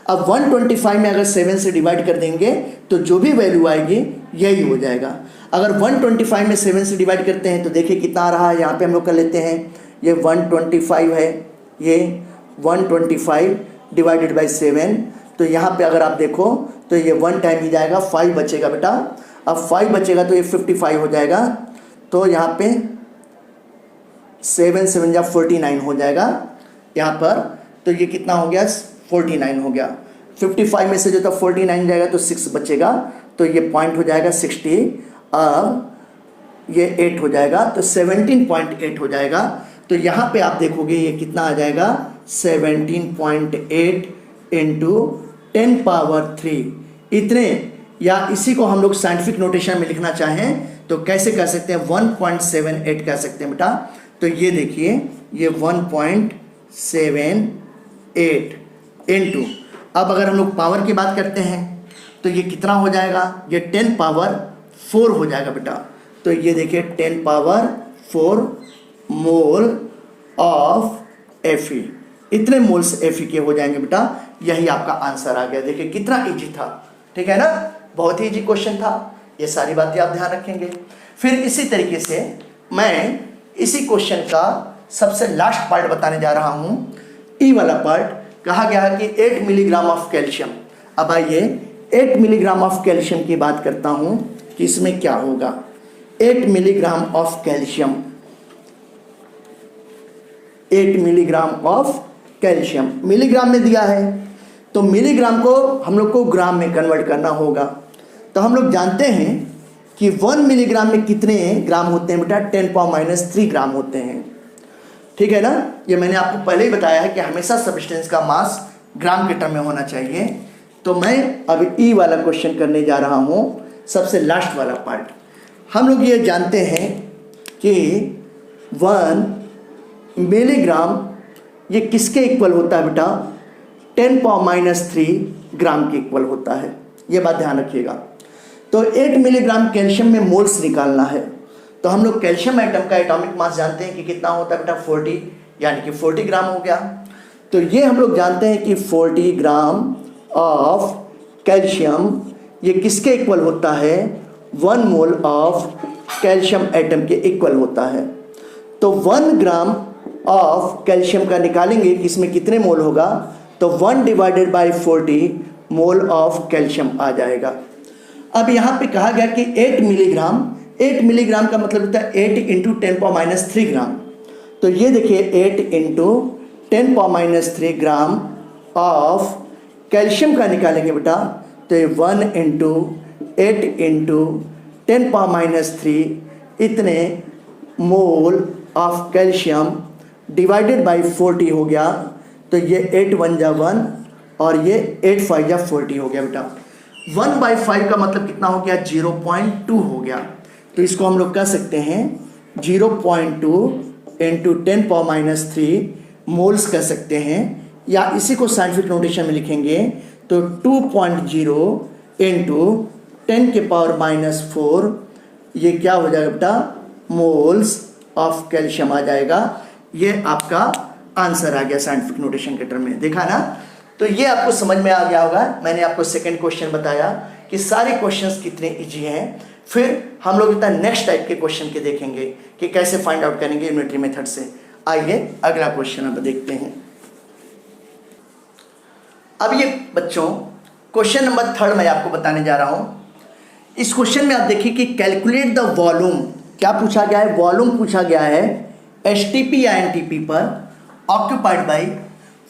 अब 125 में अगर 7 से डिवाइड कर देंगे तो जो भी वैल्यू आएगी यही हो जाएगा। अगर 125 में 7 से डिवाइड करते हैं तो देखिए कितना आ रहा है, यहाँ पे हम लोग कर लेते हैं, ये 125 है, ये 125 डिवाइडेड बाई 7, तो यहाँ पे अगर आप देखो तो ये 1 टाइम ही जाएगा, 5 बचेगा बेटा। अब 5 बचेगा तो ये 55 हो जाएगा, तो यहाँ पे 7 7 जा 49 हो जाएगा यहाँ पर, तो ये कितना हो गया 49 हो गया। 55 में से जो था 49 जाएगा तो 6 बचेगा, तो ये पॉइंट हो जाएगा 60, अब ये 8 हो जाएगा तो 17.8 हो जाएगा। तो यहाँ पे आप देखोगे ये कितना आ जाएगा 17.8 इंटू 10 पावर 3, इतने, या इसी को हम लोग साइंटिफिक नोटेशन में लिखना चाहें तो कैसे कर सकते हैं 1.78 कह सकते हैं बेटा। तो ये देखिए ये 1.78 इंटू, अब अगर हम लोग पावर की बात करते हैं तो ये कितना हो जाएगा, ये 10 पावर 4 हो जाएगा बेटा। तो ये देखिए 10 पावर 4 मोल ऑफ Fe, इतने मोल्स Fe के हो जाएंगे बेटा, यही आपका आंसर आ गया। देखिए कितना इजी था, ठीक है ना, बहुत ही इजी क्वेश्चन था, ये सारी बातें आप ध्यान रखेंगे। फिर इसी तरीके से मैं इसी क्वेश्चन का सबसे लास्ट पार्ट बताने जा रहा हूँ, ई वाला पार्ट। कहा गया है कि 8 मिलीग्राम ऑफ कैल्शियम। अब आइए 8 मिलीग्राम ऑफ कैल्शियम की बात करता हूँ कि इसमें क्या होगा। 8 milligram of calcium, 8 milligram of calcium, milligram में दिया है तो मिलीग्राम को हम लोग को ग्राम में कन्वर्ट करना होगा। तो हम लोग जानते हैं कि 1 मिलीग्राम में कितने ग्राम होते हैं बेटा, 10 पावर -3 ग्राम होते हैं, ठीक है ना। ये मैंने आपको पहले ही बताया है कि हमेशा सब्सटेंस का मास ग्राम के टर्म में होना चाहिए। तो मैं अब ई वाला क्वेश्चन करने जा रहा हूँ, सबसे लास्ट वाला पार्ट। हम लोग ये जानते हैं कि 1 मिलीग्राम ये किसके इक्वल होता है बेटा, 10 पावर -3 ग्राम के इक्वल होता है, ये बात ध्यान रखिएगा। तो 8 मिलीग्राम कैल्शियम में मोल्स निकालना है, तो हम लोग कैल्शियम एटम का एटॉमिक मास जानते हैं कि कितना होता है बेटा 40, यानी कि 40 ग्राम हो गया। तो ये हम लोग जानते हैं कि 40 ग्राम ऑफ कैल्शियम ये किसके इक्वल होता है, 1 मोल ऑफ कैल्शियम एटम के इक्वल होता है। तो 1 ग्राम ऑफ कैल्शियम का निकालेंगे कि इसमें कितने मोल होगा, तो 1 divided by 40 mole of calcium आ जाएगा। अब यहाँ पे कहा गया कि 8 मिलीग्राम का मतलब होता है 8 इंटू 10 पावर -3 ग्राम। तो ये देखिए 8 into 10 power -3 gram of calcium का निकालेंगे बेटा, तो ये 1 इंटू 8 इंटू 10 पावर -3 इतने मोल ऑफ कैल्शियम डिवाइडेड बाई 40 हो गया। तो ये 8 1 जा 1 और ये 8 5 जा 40 हो गया बेटा। 1/5 का मतलब कितना हो गया, 0.2 हो गया। तो इसको हम लोग कह सकते हैं 0.2 इंटू 10 पावर -3 मोल्स कह सकते हैं, या इसी को साइंटिफिक नोटेशन में लिखेंगे तो 2.0 इंटू 10 के पावर -4, ये क्या हो जाएगा बेटा, मोल्स ऑफ कैल्शियम आ जाएगा। ये आपका आंसर आ गया साइंटिफिक नोटेशन के टर्म में, देखा ना। तो ये आपको समझ में आ गया होगा। मैंने आपको सेकंड क्वेश्चन बताया कि सारे क्वेश्चंस कितने इजी हैं। फिर हम लोग इतना नेक्स्ट टाइप के क्वेश्चन के देखेंगे कि कैसे फाइंड आउट करेंगे यूनिटरी मेथड से। आइए अगला क्वेश्चन अब देखते हैं। अब ये बच्चों क्वेश्चन नंबर 3 मैं आपको बताने जा रहा हूं। इस क्वेश्चन में आप देखिए कि कैलकुलेट द वॉल्यूम, क्या पूछा गया है, वॉल्यूम पूछा गया है एसटीपी या एनटीपी पर occupied by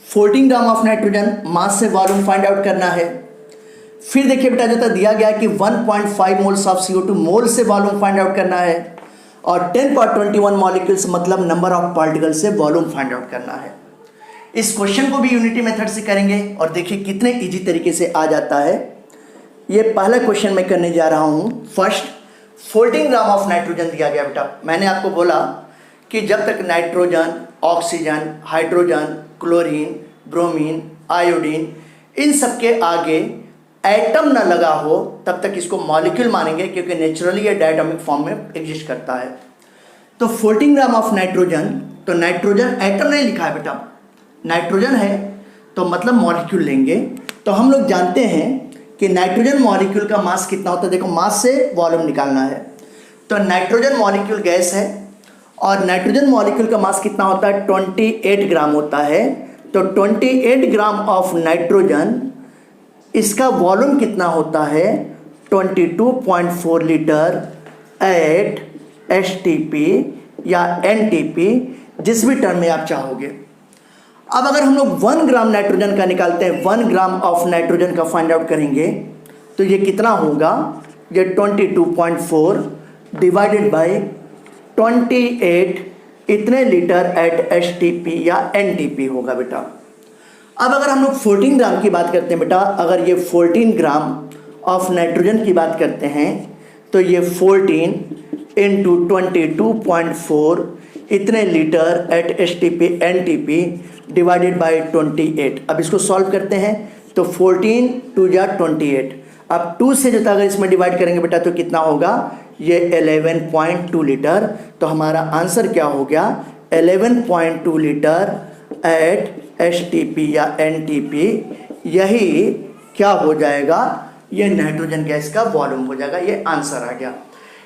14 gram of nitrogen, mass से वॉल्यूम फाइंड आउट करना है। फिर देखिए बेटा जो था दिया गया कि 1.5 मोल्स ऑफ CO2 मोल से वॉल्यूम फाइंड आउट करना है, और 10 पावर 21 मॉलिक्यूल्स मतलब नंबर ऑफ पार्टिकल से वॉल्यूम फाइंड आउट करना है। इस क्वेश्चन को भी यूनिटी मेथड से करेंगे और देखिए कितने इजी तरीके से आ जाता है। ये पहला क्वेश्चन मैं करने जा रहा हूँ। फर्स्ट 14 ग्राम ऑफ नाइट्रोजन दिया गया बेटा। मैंने आपको बोला कि जब तक nitrogen, oxygen, hydrogen, chlorine, bromine, iodine इन सब के आगे एटम न लगा हो तब तक इसको मॉलिक्यूल मानेंगे, क्योंकि नेचुरली ये डायटोमिक फॉर्म में एग्जिस्ट करता है। तो 14 ग्राम ऑफ नाइट्रोजन, तो नाइट्रोजन एटम नहीं लिखा है बेटा, नाइट्रोजन है तो मतलब मॉलिक्यूल लेंगे। तो हम लोग जानते हैं कि नाइट्रोजन मॉलिक्यूल का मास कितना होता है। देखो मास से वॉल्यूम निकालना है, तो नाइट्रोजन मॉलिक्यूल गैस है और नाइट्रोजन मॉलिक्यूल का मास कितना होता है 28 ग्राम होता है। तो 28 ग्राम ऑफ नाइट्रोजन, इसका वॉल्यूम कितना होता है 22.4 लीटर एट HTP या NTP, जिस भी टर्म में आप चाहोगे। अब अगर हम लोग 1 ग्राम नाइट्रोजन का निकालते हैं, 1 ग्राम ऑफ नाइट्रोजन का फाइंड आउट करेंगे तो ये कितना होगा, ये 22.4 डिवाइडेड बाई 28 इतने लीटर एट HTP या NTP होगा बेटा। अब अगर हम लोग 14 ग्राम की बात करते हैं बेटा, अगर ये 14 ग्राम ऑफ नाइट्रोजन की बात करते हैं तो ये 14 इंटू 22.4 इतने litre at HTP NTP divided by 28। अब इसको सॉल्व करते हैं तो 14 2 या 28, अब 2 से जो था अगर इसमें डिवाइड करेंगे बेटा तो कितना होगा, ये 11.2 लीटर। तो हमारा आंसर क्या हो गया 11.2 लीटर एट HTP या NTP। यही क्या हो जाएगा, ये नाइट्रोजन गैस का वॉल्यूम हो जाएगा। ये आंसर आ गया।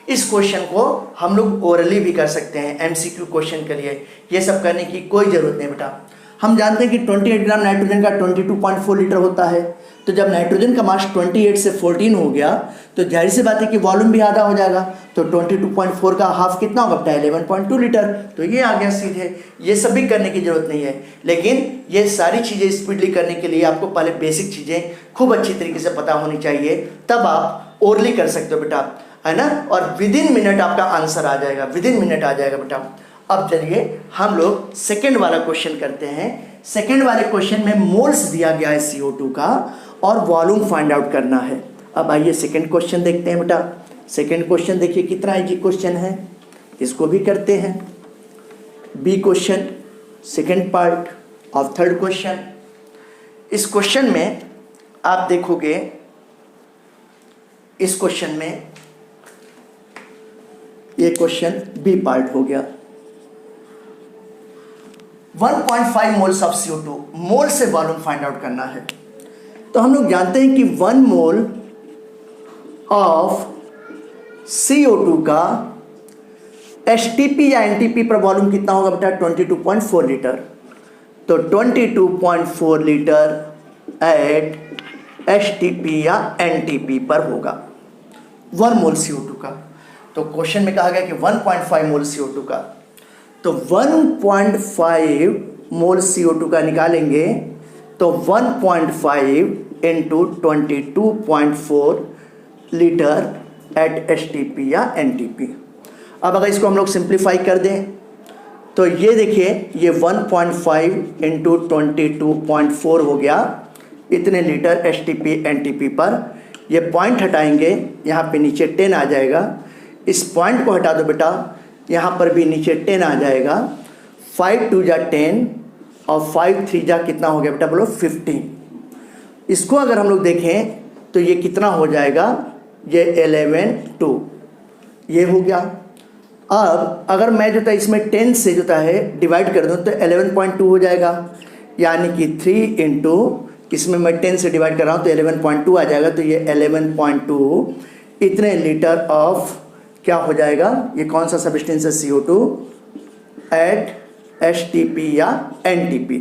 इस क्वेश्चन को हम लोग ओरली भी कर सकते हैं MCQ क्वेश्चन के लिए, ये सब करने की कोई ज़रूरत नहीं बेटा। हम जानते हैं कि 28 ग्राम नाइट्रोजन का 22.4 लीटर होता है। तो जब नाइट्रोजन का मास 28 से 14 हो गया तो जाहिर सी बात है कि वॉल्यूम भी आधा हो जाएगा। तो 22.4 का हाफ कितना होगा बेटा 11.2 लीटर। तो ये आ गया सीधे। ये सब भी करने की ज़रूरत नहीं है, लेकिन ये सारी चीज़ें स्पीडली करने के लिए आपको पहले बेसिक चीज़ें खूब अच्छी तरीके से पता होनी चाहिए, तब आप ओरली कर सकते हो बेटा, है ना। और विदिन मिनट आपका आंसर आ जाएगा, विदिन मिनट आ जाएगा बेटा। अब चलिए हम लोग सेकेंड वाला क्वेश्चन करते हैं। सेकेंड वाले क्वेश्चन में मोल्स दिया गया है CO2 का और वॉल्यूम फाइंड आउट करना है। अब आइए सेकेंड क्वेश्चन देखते हैं बेटा। सेकेंड क्वेश्चन देखिए कितना इजी क्वेश्चन है, इसको भी करते हैं। B question, second part of third question. इस क्वेश्चन में आप देखोगे, इस क्वेश्चन में ये क्वेश्चन बी पार्ट हो गया। 1.5 मोल्स ऑफ CO2 मोल से वॉल्यूम फाइंड आउट करना है। तो हम लोग जानते हैं कि 1 मोल ऑफ CO2 का HTP या NTP पर वॉल्यूम कितना होगा बेटा 22.4 लीटर। तो 22.4 लीटर एट HTP या NTP पर होगा 1 मोल CO2 का। तो क्वेश्चन में कहा गया कि 1.5 मोल CO2 का, तो 1.5 मोल CO2 का निकालेंगे तो 1.5 इंटू 22.4 लीटर एट HTP या NTP। अब अगर इसको हम लोग सिंप्लीफाई कर दें तो ये देखिए ये 1.5 इंटू 22.4 हो गया इतने लीटर HTP NTP पर। ये पॉइंट हटाएंगे, यहाँ पे नीचे 10 आ जाएगा। इस पॉइंट को हटा दो बेटा, यहाँ पर भी नीचे 10 आ जाएगा। 5 2 जा 10 और 5 3 जा कितना हो गया बेटा बोलो 15। इसको अगर हम लोग देखें तो ये कितना हो जाएगा, ये 11.2 ये हो गया। अब अगर मैं जो था इसमें 10 से जो था है डिवाइड कर दूँ तो 11.2 हो जाएगा, यानी कि 3 इंटू इसमें मैं 10 से डिवाइड कर रहा हूँ तो 11.2 आ जाएगा। तो ये 11.2 इतने लीटर ऑफ क्या हो जाएगा, ये कौन सा सब्सटेंस है CO2 एट HTP या NTP।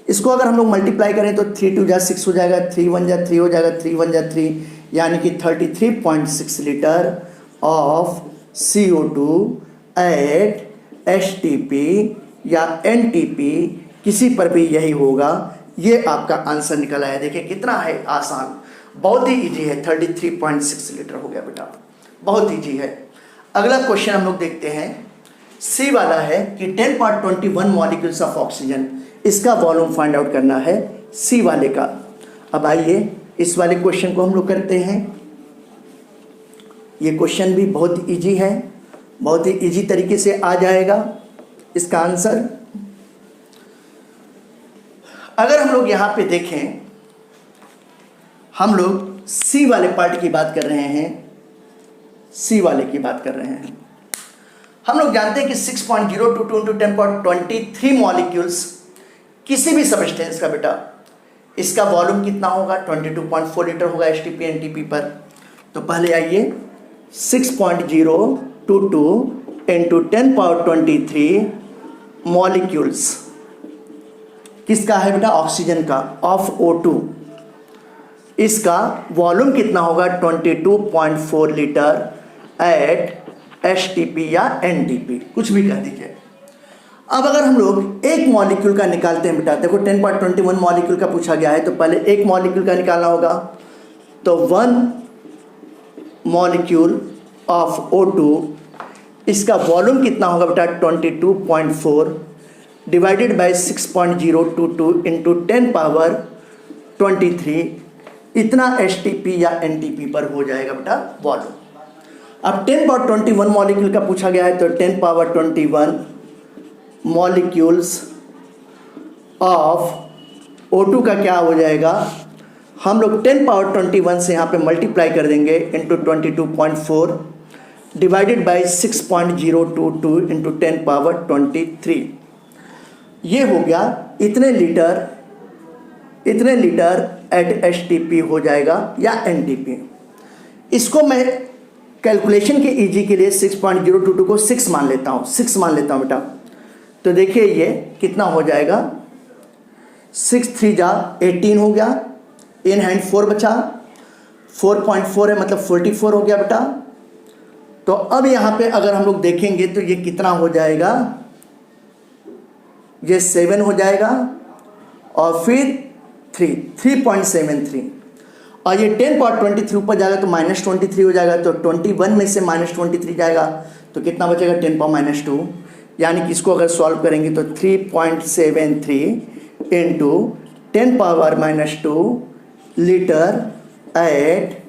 इसको अगर हम लोग मल्टीप्लाई करें तो 3 2 जा 6 हो जाएगा, 3 1 जा 3 हो जाएगा, 3 1 जा 3, यानी कि 33.6 litre of CO2 at HTP या NTP, किसी पर भी यही होगा। ये आपका आंसर निकला है। देखिए कितना है आसान। बहुत ही इजी है, 33.6 लीटर हो गया बेटा, बहुत इजी है। अगला क्वेश्चन हम लोग देखते हैं, सी वाला है कि 10.21 मॉलिक्यूल्स ऑफ ऑक्सीजन, इसका वॉल्यूम फाइंड आउट करना है सी वाले का। अब आइए इस वाले क्वेश्चन को हम लोग करते हैं। ये क्वेश्चन भी बहुत इजी है, बहुत ही इजी तरीके से आ जाएगा इसका आंसर। अगर हम लोग यहाँ पे देखें, हम लोग सी वाले पार्ट की बात कर रहे हैं, सी वाले की बात कर रहे हैं। हम लोग जानते हैं कि 6.022 into 10.23 मॉलिक्यूल्स किसी भी सबस्टेंस का बेटा, इसका वॉल्यूम कितना होगा, 22.4 लीटर होगा एचटीपी एनटीपी पर। तो पहले आइए 6.022 into 10.23 मॉलिक्यूल्स किसका है बेटा, ऑक्सीजन का, ऑफ O2, इसका वॉल्यूम कितना होगा, 22.4 लीटर एट एचटीपी या एनटीपी, कुछ भी कह दीजिए। अब अगर हम लोग एक मॉलिक्यूल का निकालते हैं बेटा, देखो 10.21 मॉलिक्यूल का पूछा गया है, तो पहले एक मॉलिक्यूल का निकालना होगा। तो 1 मॉलिक्यूल ऑफ O2, इसका वॉल्यूम कितना होगा बेटा, 22.4 डिवाइडेड बाय 6.022 इंटू 10 पावर 23, इतना एचटीपी या एनटीपी पर हो जाएगा बेटा वॉल्यूम। अब 10.21 मॉलिक्यूल का पूछा गया है, तो 10 पावर 21 मॉलिक्यूल्स ऑफ O2 का क्या हो जाएगा, हम लोग 10 पावर 21 से यहाँ पे मल्टीप्लाई कर देंगे into 22.4 divided by 6.022 into 10 power 23, ये हो गया इतने लीटर एट एचटीपी हो जाएगा या एनटीपी। इसको मैं कैलकुलेशन के इजी के लिए 6.022 को 6 मान लेता हूँ, 6 मान लेता हूँ बेटा। तो देखिए ये कितना हो जाएगा, 6 3 जा 18 हो गया, इन हैंड 4 बचा, 4.4 है मतलब 44 हो गया बेटा। तो अब यहाँ पे अगर हम लोग देखेंगे तो ये कितना हो जाएगा, ये 7 हो जाएगा और फिर 3.73, और ये 10.23 ऊपर जाएगा तो -23 हो जाएगा। तो 21 में से -23 जाएगा तो कितना बचेगा, 10⁻², यानी कि इसको अगर सॉल्व करेंगे तो 3.73 इंटू 10⁻² लीटर एट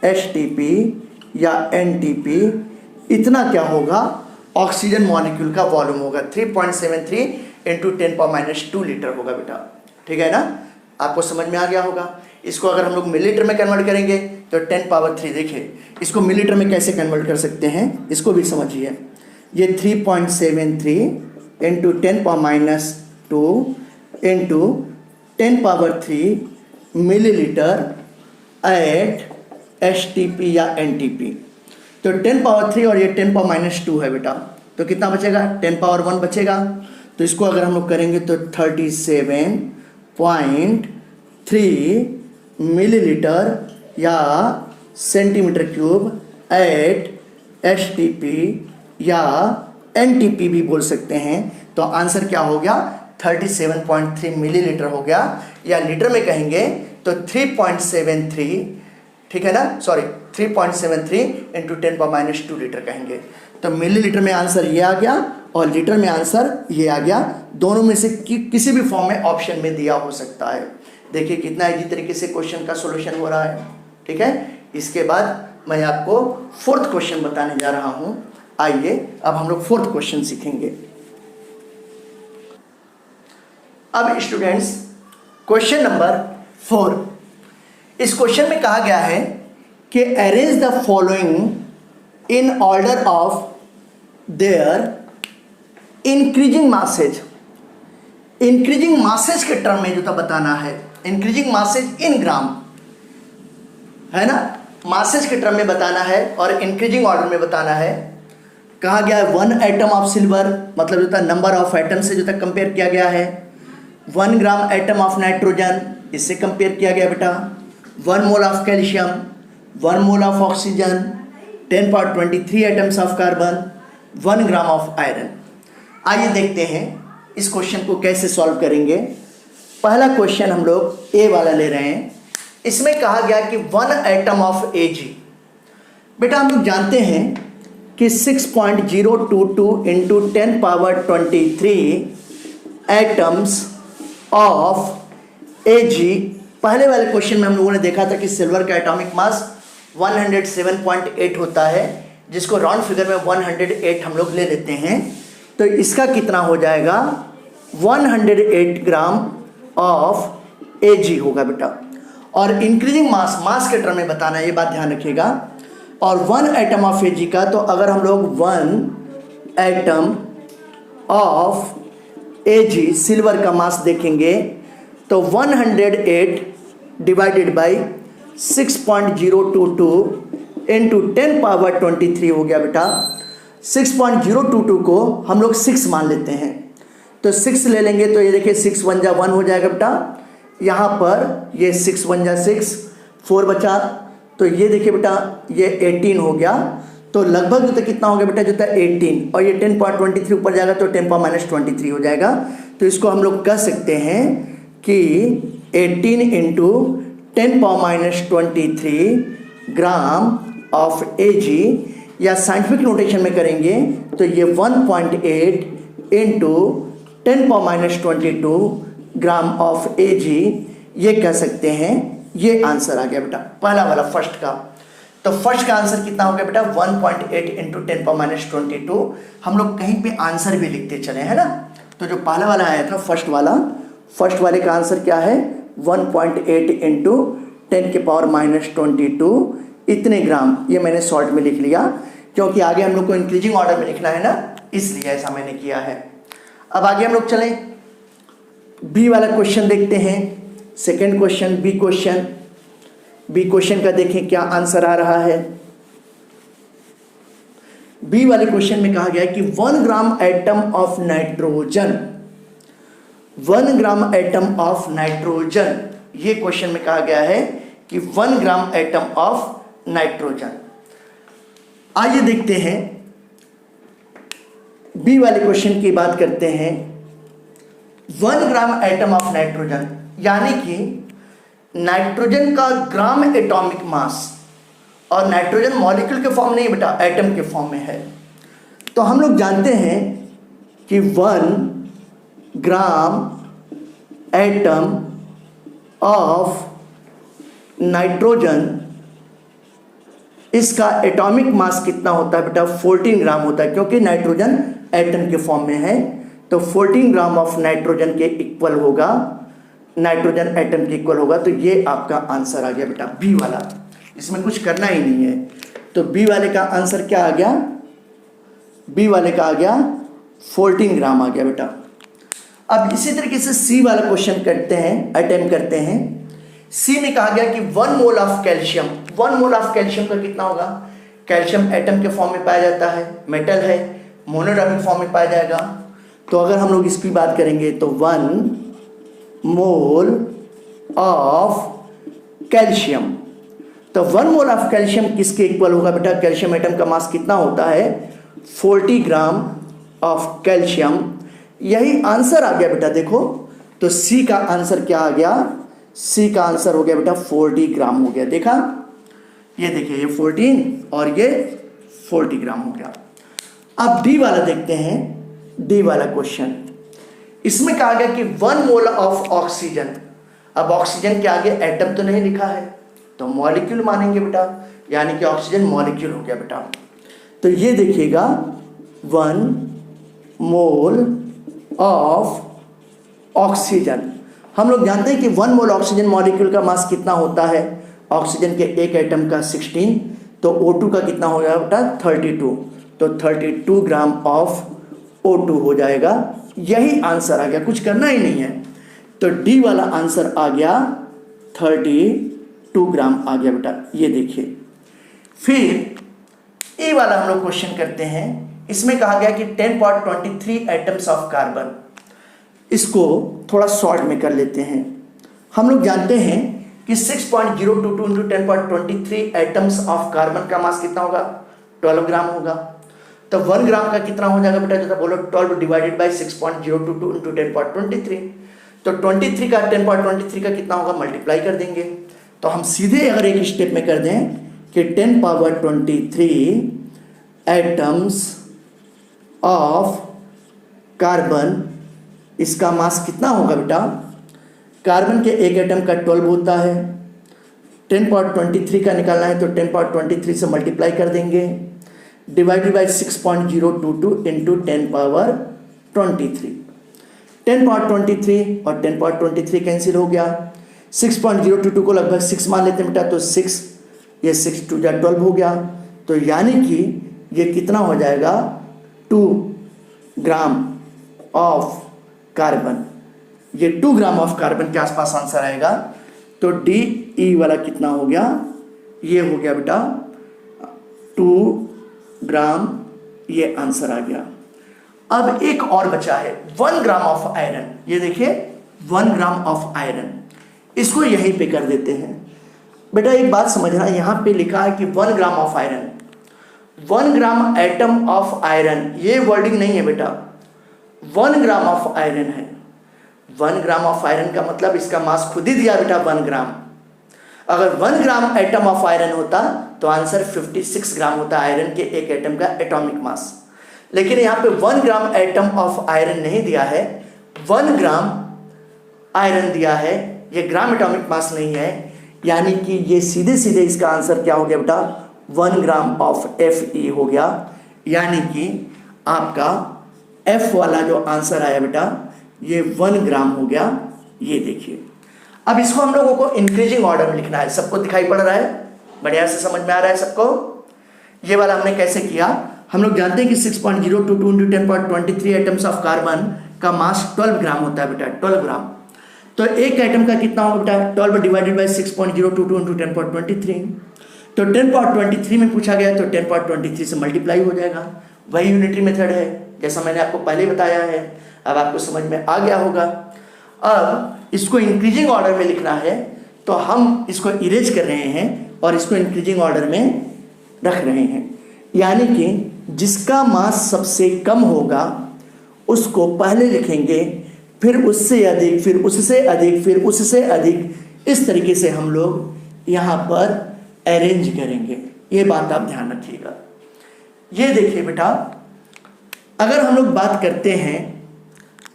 एचटीपी या एनटीपी, इतना क्या होगा, ऑक्सीजन मॉलिक्यूल का वॉल्यूम होगा 3.73 इंटू 10⁻² लीटर होगा बेटा। ठीक है ना, आपको समझ में आ गया होगा। इसको अगर हम लोग मिलीलीटर में कन्वर्ट करेंगे तो 10⁻3, देखिए इसको मिलीलीटर में कैसे कन्वर्ट कर सकते हैं, इसको भी समझिए। ये 3.73 into 10⁻² into 10⁻3 millilitre at HTP या एनटीपी। तो 10⁻3 और ये 10⁻² है बेटा, तो कितना बचेगा, 10⁻1 बचेगा। तो इसको अगर हम लोग करेंगे तो 37.3 मिलीलीटर या सेंटीमीटर क्यूब एट एचटीपी या एनटीपी भी बोल सकते हैं। तो आंसर क्या हो गया, 37.3 मिलीलीटर हो गया, या लीटर में कहेंगे तो 3.73, ठीक है ना, सॉरी 3.73 इंटू 10⁻² लीटर कहेंगे। तो मिलीलीटर में आंसर ये आ गया और लीटर में आंसर ये आ गया। दोनों में से किसी भी फॉर्म में ऑप्शन में दिया हो सकता है। देखिए कितना इजी तरीके से क्वेश्चन का सॉल्यूशन हो रहा है। ठीक है, इसके बाद मैं आपको 4th क्वेश्चन बताने जा रहा हूं। आइए अब हम लोग 4th क्वेश्चन सीखेंगे। अब स्टूडेंट्स, क्वेश्चन नंबर 4, इस क्वेश्चन में कहा गया है कि arrange the following in order of their increasing masses. Increasing masses के टर्म में जो था बताना है, इंक्रीजिंग मासेज इन ग्राम, है ना, मासेज के टर्म में बताना है और इंक्रीजिंग ऑर्डर में बताना है। कहा गया है 1 एटम ऑफ सिल्वर, मतलब जो था नंबर ऑफ एटम से जो था कंपेयर किया गया है। 1 ग्राम एटम ऑफ नाइट्रोजन, इससे कंपेयर किया गया बेटा। 1 mole of calcium, 1 mole of oxygen, 10.23 atoms of carbon, 1 gram of iron. आइए देखते हैं इस क्वेश्चन को कैसे सॉल्व करेंगे। पहला क्वेश्चन हम लोग ए वाला ले रहे हैं। इसमें कहा गया कि 1 एटम ऑफ Ag। बेटा हम लोग जानते हैं कि 6.022 into 10 power 23 atoms of Ag। पहले वाले क्वेश्चन में हम लोगों ने देखा था कि सिल्वर का एटॉमिक मास 107.8 होता है, जिसको राउंड फिगर में 108 हम लोग ले लेते हैं। तो इसका कितना हो जाएगा, 108 ग्राम ऑफ Ag होगा बेटा। और इंक्रीजिंग मास के टर्म में बताना है, ये बात ध्यान रखिएगा। और 1 एटम ऑफ Ag का, तो अगर हम लोग 1 एटम ऑफ Ag सिल्वर का मास देखेंगे तो 108 डिवाइडेड बाई 6.022 इंटू 10 पावर 23 हो गया बेटा। 6.022 को हम लोग 6 मान लेते हैं, तो 6 ले लेंगे तो ये देखिए 6 1 जा 1 हो जाएगा बेटा। यहाँ पर ये 6 1 जा 6, 4 बचा, तो ये देखिए बेटा ये 18 हो गया। तो लगभग जो कितना हो गया बेटा, जो था 18, और ये 10.23 ऊपर जाएगा तो 10 - 23 हो जाएगा। तो इसको हम लोग कह सकते हैं कि 18 इंटू 10 - 23 ग्राम ऑफ Ag, या साइंटिफिक नोटेशन में करेंगे तो ये 1.8 इंटू 10 - 22 ग्राम ऑफ Ag, ये कह सकते हैं। ये आंसर आ गया बेटा पहला वाला, फर्स्ट का। तो फर्स्ट का आंसर कितना हो गया बेटा, 1.8 इंटू 10 - 22। हम लोग कहीं पे आंसर भी लिखते चले, है ना। तो जो पहला वाला आया था फर्स्ट वाले का आंसर क्या है, 1.8 इंटू 10 के पावर -22 इतने ग्राम। ये मैंने शॉर्ट में लिख लिया क्योंकि आगे हम लोग को इंक्रीजिंग ऑर्डर में लिखना है ना, इसलिए ऐसा मैंने किया है। अब आगे हम लोग चलें, बी वाला क्वेश्चन देखते हैं। सेकेंड क्वेश्चन, बी क्वेश्चन का देखें क्या आंसर आ रहा है। बी वाले क्वेश्चन में कहा गया है कि 1 gram atom of nitrogen, 1 gram atom of nitrogen, ये क्वेश्चन में कहा गया है कि 1 ग्राम एटम ऑफ नाइट्रोजन। आइए देखते हैं, बी वाले क्वेश्चन की बात करते हैं। 1 ग्राम एटम ऑफ नाइट्रोजन, यानी कि नाइट्रोजन का ग्राम एटॉमिक मास, और नाइट्रोजन मॉलिक्यूल के फॉर्म नहीं बेटा, एटम के फॉर्म में है। तो हम लोग जानते हैं कि 1 ग्राम एटम ऑफ नाइट्रोजन, इसका एटॉमिक मास कितना होता है बेटा, 14 ग्राम होता है, क्योंकि नाइट्रोजन एटम के फॉर्म में है। तो 14 ग्राम ऑफ नाइट्रोजन के इक्वल होगा, नाइट्रोजन एटम के इक्वल होगा। तो ये आपका आंसर आ गया बेटा बी वाला, इसमें कुछ करना ही नहीं है। तो बी वाले का आंसर क्या आ गया, बी वाले का आ गया 14 ग्राम आ गया बेटा। अब इसी तरीके से सी वाला क्वेश्चन करते हैं, अटेम्प्ट करते हैं। सी में कहा गया कि 1 mole of calcium, 1 mole of calcium का कितना होगा, कैल्शियम एटम के फॉर्म में पाया जाता है, मेटल है, मोनोएटॉमिक फॉर्म में पाया जाएगा। तो अगर हम लोग इसकी बात करेंगे तो 1 मोल ऑफ कैल्शियम, तो 1 मोल ऑफ कैल्शियम किसके इक्वल होगा बेटा, कैल्शियम एटम का मास कितना होता है, 40 ग्राम ऑफ कैल्शियम। यही आंसर आ गया बेटा, देखो तो सी का आंसर क्या आ गया, सी का आंसर हो गया बेटा 40 ग्राम हो गया। देखा, ये देखिए ये 14 और ये 40 ग्राम हो गया। अब डी वाला देखते हैं, डी वाला क्वेश्चन। इसमें कहा गया कि 1 मोल ऑफ ऑक्सीजन। अब ऑक्सीजन के आगे एटम तो नहीं लिखा है, तो मॉलिक्यूल मानेंगे बेटा, यानी कि ऑक्सीजन मॉलिक्यूल हो गया बेटा। तो ये देखिएगा 1 मोल ऑफ ऑक्सीजन, हम लोग जानते हैं कि 1 मोल ऑक्सीजन मॉलिक्यूल का मास कितना होता है, ऑक्सीजन के एक एटम का 16, तो O2 का कितना हो जाएगा बेटा 32, तो 32 ग्राम ऑफ O2 हो जाएगा। यही आंसर आ गया, कुछ करना ही नहीं है। तो डी वाला आंसर आ गया 32 ग्राम आ गया बेटा, ये देखिए। फिर ए वाला हम लोग क्वेश्चन करते हैं। इसमें कहा गया कि 10.23 एटम्स ऑफ कार्बन, इसको थोड़ा शॉर्ट में कर लेते हैं। हम लोग जानते हैं कि 6.022 इंटू 10.23 एटम्स ऑफ कार्बन का मास कितना होगा, 12 ग्राम होगा। तो 1 ग्राम का कितना हो जाएगा बेटा, जो था बोलो 12 डिवाइडेड बाई 6.022 इंटू 10.23। तो 23 का 10.23 का कितना होगा, मल्टीप्लाई कर देंगे। तो हम सीधे अगर एक स्टेप में कर दें कि 10 पावर 23 एटम्स ऑफ कार्बन, इसका मास कितना होगा बेटा? कार्बन के एक एटम का 12 होता है, 10 पावर 23 का निकालना है तो 10 पावर 23 से मल्टीप्लाई कर देंगे, divided by 6.022 into 10 power 23। 10 power 23 और 10 पावर 23 कैंसिल हो गया, 6.022 को लगभग 6 मान लेते हैं बेटा, तो 6, ये 6 2 जा 12 हो गया। तो यानी कि ये कितना हो जाएगा? 2 ग्राम ऑफ कार्बन, ये 2 ग्राम ऑफ कार्बन के आसपास आंसर आएगा। तो डी ई वाला कितना हो गया? ये हो गया बेटा 2 ग्राम, ये आंसर आ गया। अब एक और बचा है 1 ग्राम ऑफ आयरन। ये देखिए 1 ग्राम ऑफ आयरन, इसको यहीं पे कर देते हैं। बेटा एक बात समझना, यहाँ पे लिखा है कि 1 gram of iron, 1 gram atom of iron, ये वर्डिंग नहीं है बेटा, 1 ग्राम ऑफ आयरन है। 1 ग्राम ऑफ आयरन का मतलब इसका मास खुद ही दिया बेटा 1 ग्राम। अगर 1 ग्राम एटम ऑफ आयरन होता तो आंसर 56 ग्राम होता आयरन के एक एटम का एटॉमिक मास। लेकिन यहाँ पे 1 ग्राम एटम ऑफ आयरन नहीं दिया है, 1 ग्राम आयरन दिया है, ये ग्राम एटॉमिक मास नहीं है। यानी कि ये सीधे सीधे इसका आंसर क्या हो गया बेटा? 1 ग्राम ऑफ Fe हो गया। यानी कि आपका F वाला जो आंसर आया बेटा ये 1 ग्राम हो गया। ये देखिए, अब इसको हम लोगों को इंक्रीजिंग ऑर्डर में लिखना है। सबको दिखाई पड़ रहा है? बढ़िया से समझ में आ रहा है सबको? ये वाला हमने कैसे किया? हम लोग जानते हैं कि 6.022 इंटू 1023 एटम्स ऑफ कार्बन का मास 12 ग्राम होता है बेटा, 12 ग्राम। तो एक एटम का कितना होगा बेटा? 12 डिवाइडेड बाई 6.022 इंटू 1023। तो 1023 में पूछा गया तो 1023 से मल्टीप्लाई हो जाएगा। वही यूनिटरी मेथड है जैसा मैंने आपको पहले बताया है। अब आपको समझ में आ गया होगा। अब इसको इंक्रीजिंग ऑर्डर में लिखना है तो हम इसको इरेज कर रहे हैं और इसको इंक्रीजिंग ऑर्डर में रख रहे हैं। यानी कि जिसका मास सबसे कम होगा उसको पहले लिखेंगे, फिर उससे अधिक, फिर उससे अधिक, फिर उससे अधिक, इस तरीके से हम लोग यहाँ पर अरेंज करेंगे। ये बात आप ध्यान रखिएगा। ये देखिए बेटा, अगर हम लोग बात करते हैं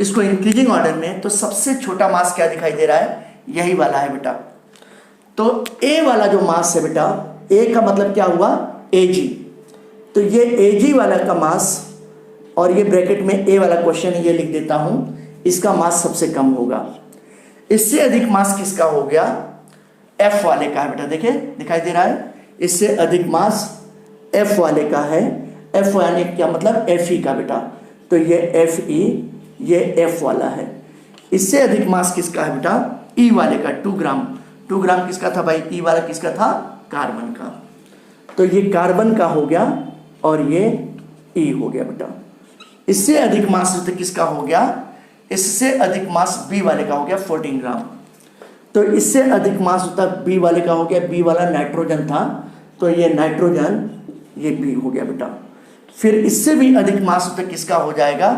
इसको इंक्रीजिंग ऑर्डर में तो सबसे छोटा मास क्या दिखाई दे रहा है? यही वाला है बेटा। तो ए वाला जो मास है बेटा, ए का मतलब क्या हुआ? Ag। तो ये Ag वाला का मास, और ये ब्रैकेट में ए वाला क्वेश्चन ये लिख देता हूं, इसका मास सबसे कम होगा। इससे अधिक मास किसका हो गया? F वाले का है बेटा। देखिए दिखाई दे रहा है, इससे अधिक मास F वाले का है। F वाले क्या मतलब? Fe का बेटा। तो ये Fe, ये F वाला है। इससे अधिक मास किसका है बेटा? E वाले का, 2 ग्राम। 2 ग्राम किसका था भाई? E वाला किसका था? कार्बन का। तो ये कार्बन का हो गया और ये E हो गया बेटा। इससे अधिक मास किसका हो गया? इससे अधिक मास B वाले का हो गया 14 ग्राम। तो इससे अधिक मास होता B वाले का हो गया, B वाला नाइट्रोजन था तो ये नाइट्रोजन, ये B हो गया बेटा। फिर इससे भी अधिक मास होता किसका हो जाएगा?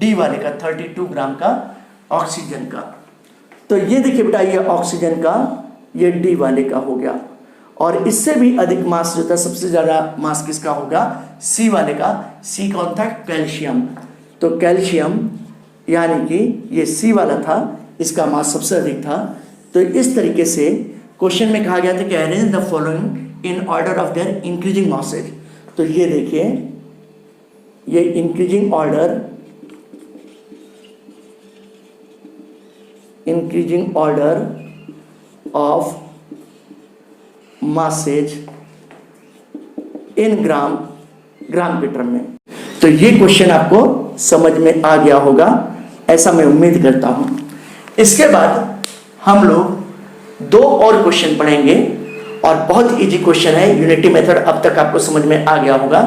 D वाले का, 32 ग्राम का ऑक्सीजन का। तो ये देखिए बेटा, ये ऑक्सीजन का, ये D वाले का हो गया। और इससे भी अधिक मास जो था, सबसे ज़्यादा मास किसका होगा? C वाले का। C कौन था? कैल्शियम। तो कैल्शियम यानी कि ये C वाला था, इसका मास सबसे अधिक था। तो इस तरीके से क्वेश्चन में कहा गया था कि arrange the following in order of their increasing masses. तो ये देखिए, ये इंक्रीजिंग ऑर्डर ऑफ मासेज इन ग्राम के टर्म में। तो ये क्वेश्चन आपको समझ में आ गया होगा, ऐसा मैं उम्मीद करता हूं। इसके बाद हम लोग 2 और क्वेश्चन पढ़ेंगे और बहुत इजी क्वेश्चन है। यूनिटी मेथड अब तक आपको समझ में आ गया होगा।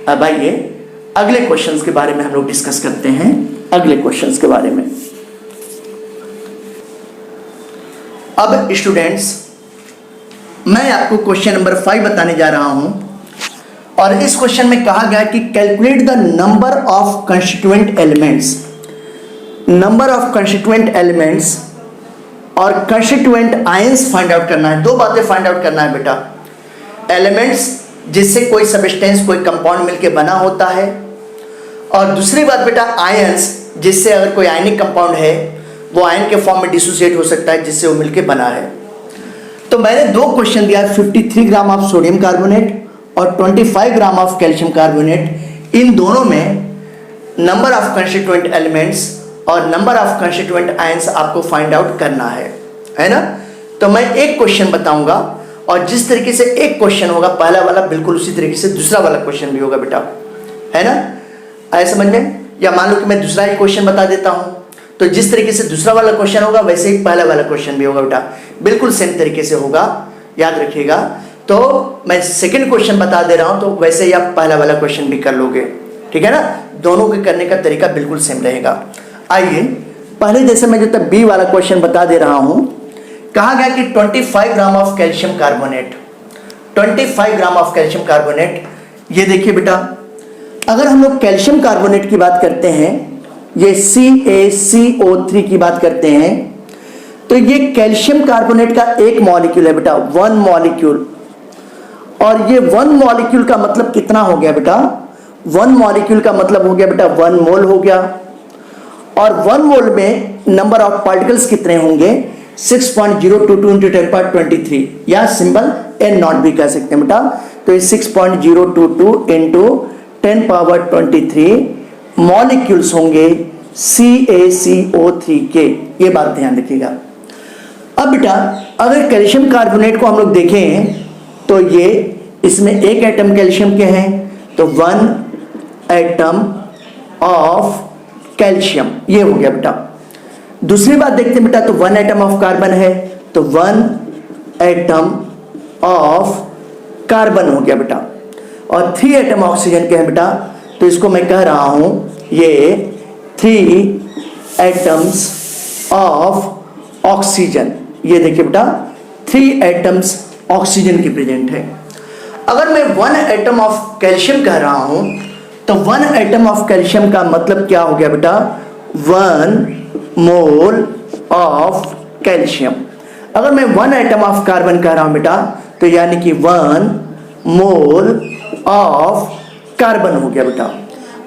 अब आइए अगले क्वेश्चंस के बारे में हम लोग डिस्कस करते हैं। अगले क्वेश्चंस के बारे में अब स्टूडेंट्स, मैं आपको क्वेश्चन नंबर 5 बताने जा रहा हूं और इस क्वेश्चन में कहा गया कि calculate the number of constituent elements. Number of constituent elements और कंस्टिट्यूएंट आयंस फाइंड आउट करना है। दो बातें फाइंड आउट करना है बेटा, एलिमेंट्स जिससे कोई सब्सटेंस कोई कंपाउंड मिलके बना होता है, और दूसरी बात बेटा आयंस जिससे अगर कोई आयनिक कंपाउंड है वो आयन के फॉर्म में डिसोसिएट हो सकता है जिससे वो मिलके बना है। तो मैंने दो क्वेश्चन दिया, 53 ग्राम ऑफ सोडियम कार्बोनेट और 25 ग्राम ऑफ कैल्शियम कार्बोनेट। इन दोनों में नंबर ऑफ कंस्टिट्यूएंट एलिमेंट्स और नंबर ऑफ कंस्टिट्यूएंट आयंस आपको फाइंड आउट करना है ना। तो मैं एक क्वेश्चन बताऊंगा और जिस तरीके से एक क्वेश्चन होगा पहला वाला, बिल्कुल उसी तरीके से दूसरा वाला क्वेश्चन भी होगा बेटा, है ना। आया समझ में? या मान लो कि मैं दूसरा ही क्वेश्चन बता देता हूं, तो जिस तरीके से दूसरा वाला क्वेश्चन होगा वैसे ही पहला वाला क्वेश्चन भी होगा बेटा, बिल्कुल सेम तरीके से होगा, याद रखिएगा। तो मैं सेकंड क्वेश्चन बता दे रहा हूं तो वैसे ही आप पहला वाला क्वेश्चन भी कर लोगे, ठीक है ना। दोनों के करने का तरीका बिल्कुल सेम रहेगा। आइए पहले जैसे मैं जो तब बी वाला क्वेश्चन बता दे रहा हूं, कहा गया कि 25 gram of calcium carbonate, 25 gram of calcium carbonate. ये देखिए बेटा, अगर हम लोग कैल्शियम कार्बोनेट की बात करते हैं, ये CaCO3 की बात करते हैं, तो ये कैल्शियम कार्बोनेट का एक मॉलिक्यूल है बेटा, वन मॉलिक्यूल। और ये वन मॉलिक्यूल का मतलब कितना हो गया बेटा? वन मॉलिक्यूल का मतलब हो गया बेटा 1 मोल हो गया। और 1 मोल में नंबर ऑफ पार्टिकल्स कितने होंगे? 6.022 इंटू 10⁻23, या सिंबल N0 भी कह सकते हैं बेटा। तो ये 6.022 इंटू 10⁻23 मॉलिक्यूल्स होंगे CaCO3 के। ये बात ध्यान रखिएगा। अब बेटा अगर कैल्शियम कार्बोनेट को हम लोग देखें तो ये इसमें एक एटम कैल्शियम के हैं, तो 1 एटम ऑफ कैल्शियम, ये हो गया बेटा। दूसरी बात देखते हैं बेटा, तो 1 एटम ऑफ कार्बन है, तो 1 एटम ऑफ कार्बन हो गया बेटा। और 3 एटम ऑक्सीजन के हैं बेटा, तो इसको मैं कह रहा हूं ये 3 एटम्स ऑफ ऑक्सीजन। ये देखिए बेटा 3 एटम्स ऑक्सीजन की प्रेजेंट है। अगर मैं 1 एटम ऑफ कैल्शियम कह रहा हूं तो 1 एटम ऑफ कैल्शियम का मतलब क्या हो गया बेटा? 1 मोल ऑफ कैल्शियम। अगर मैं 1 एटम ऑफ कार्बन कह रहा हूं बेटा, तो यानी कि 1 मोल ऑफ कार्बन हो गया बेटा।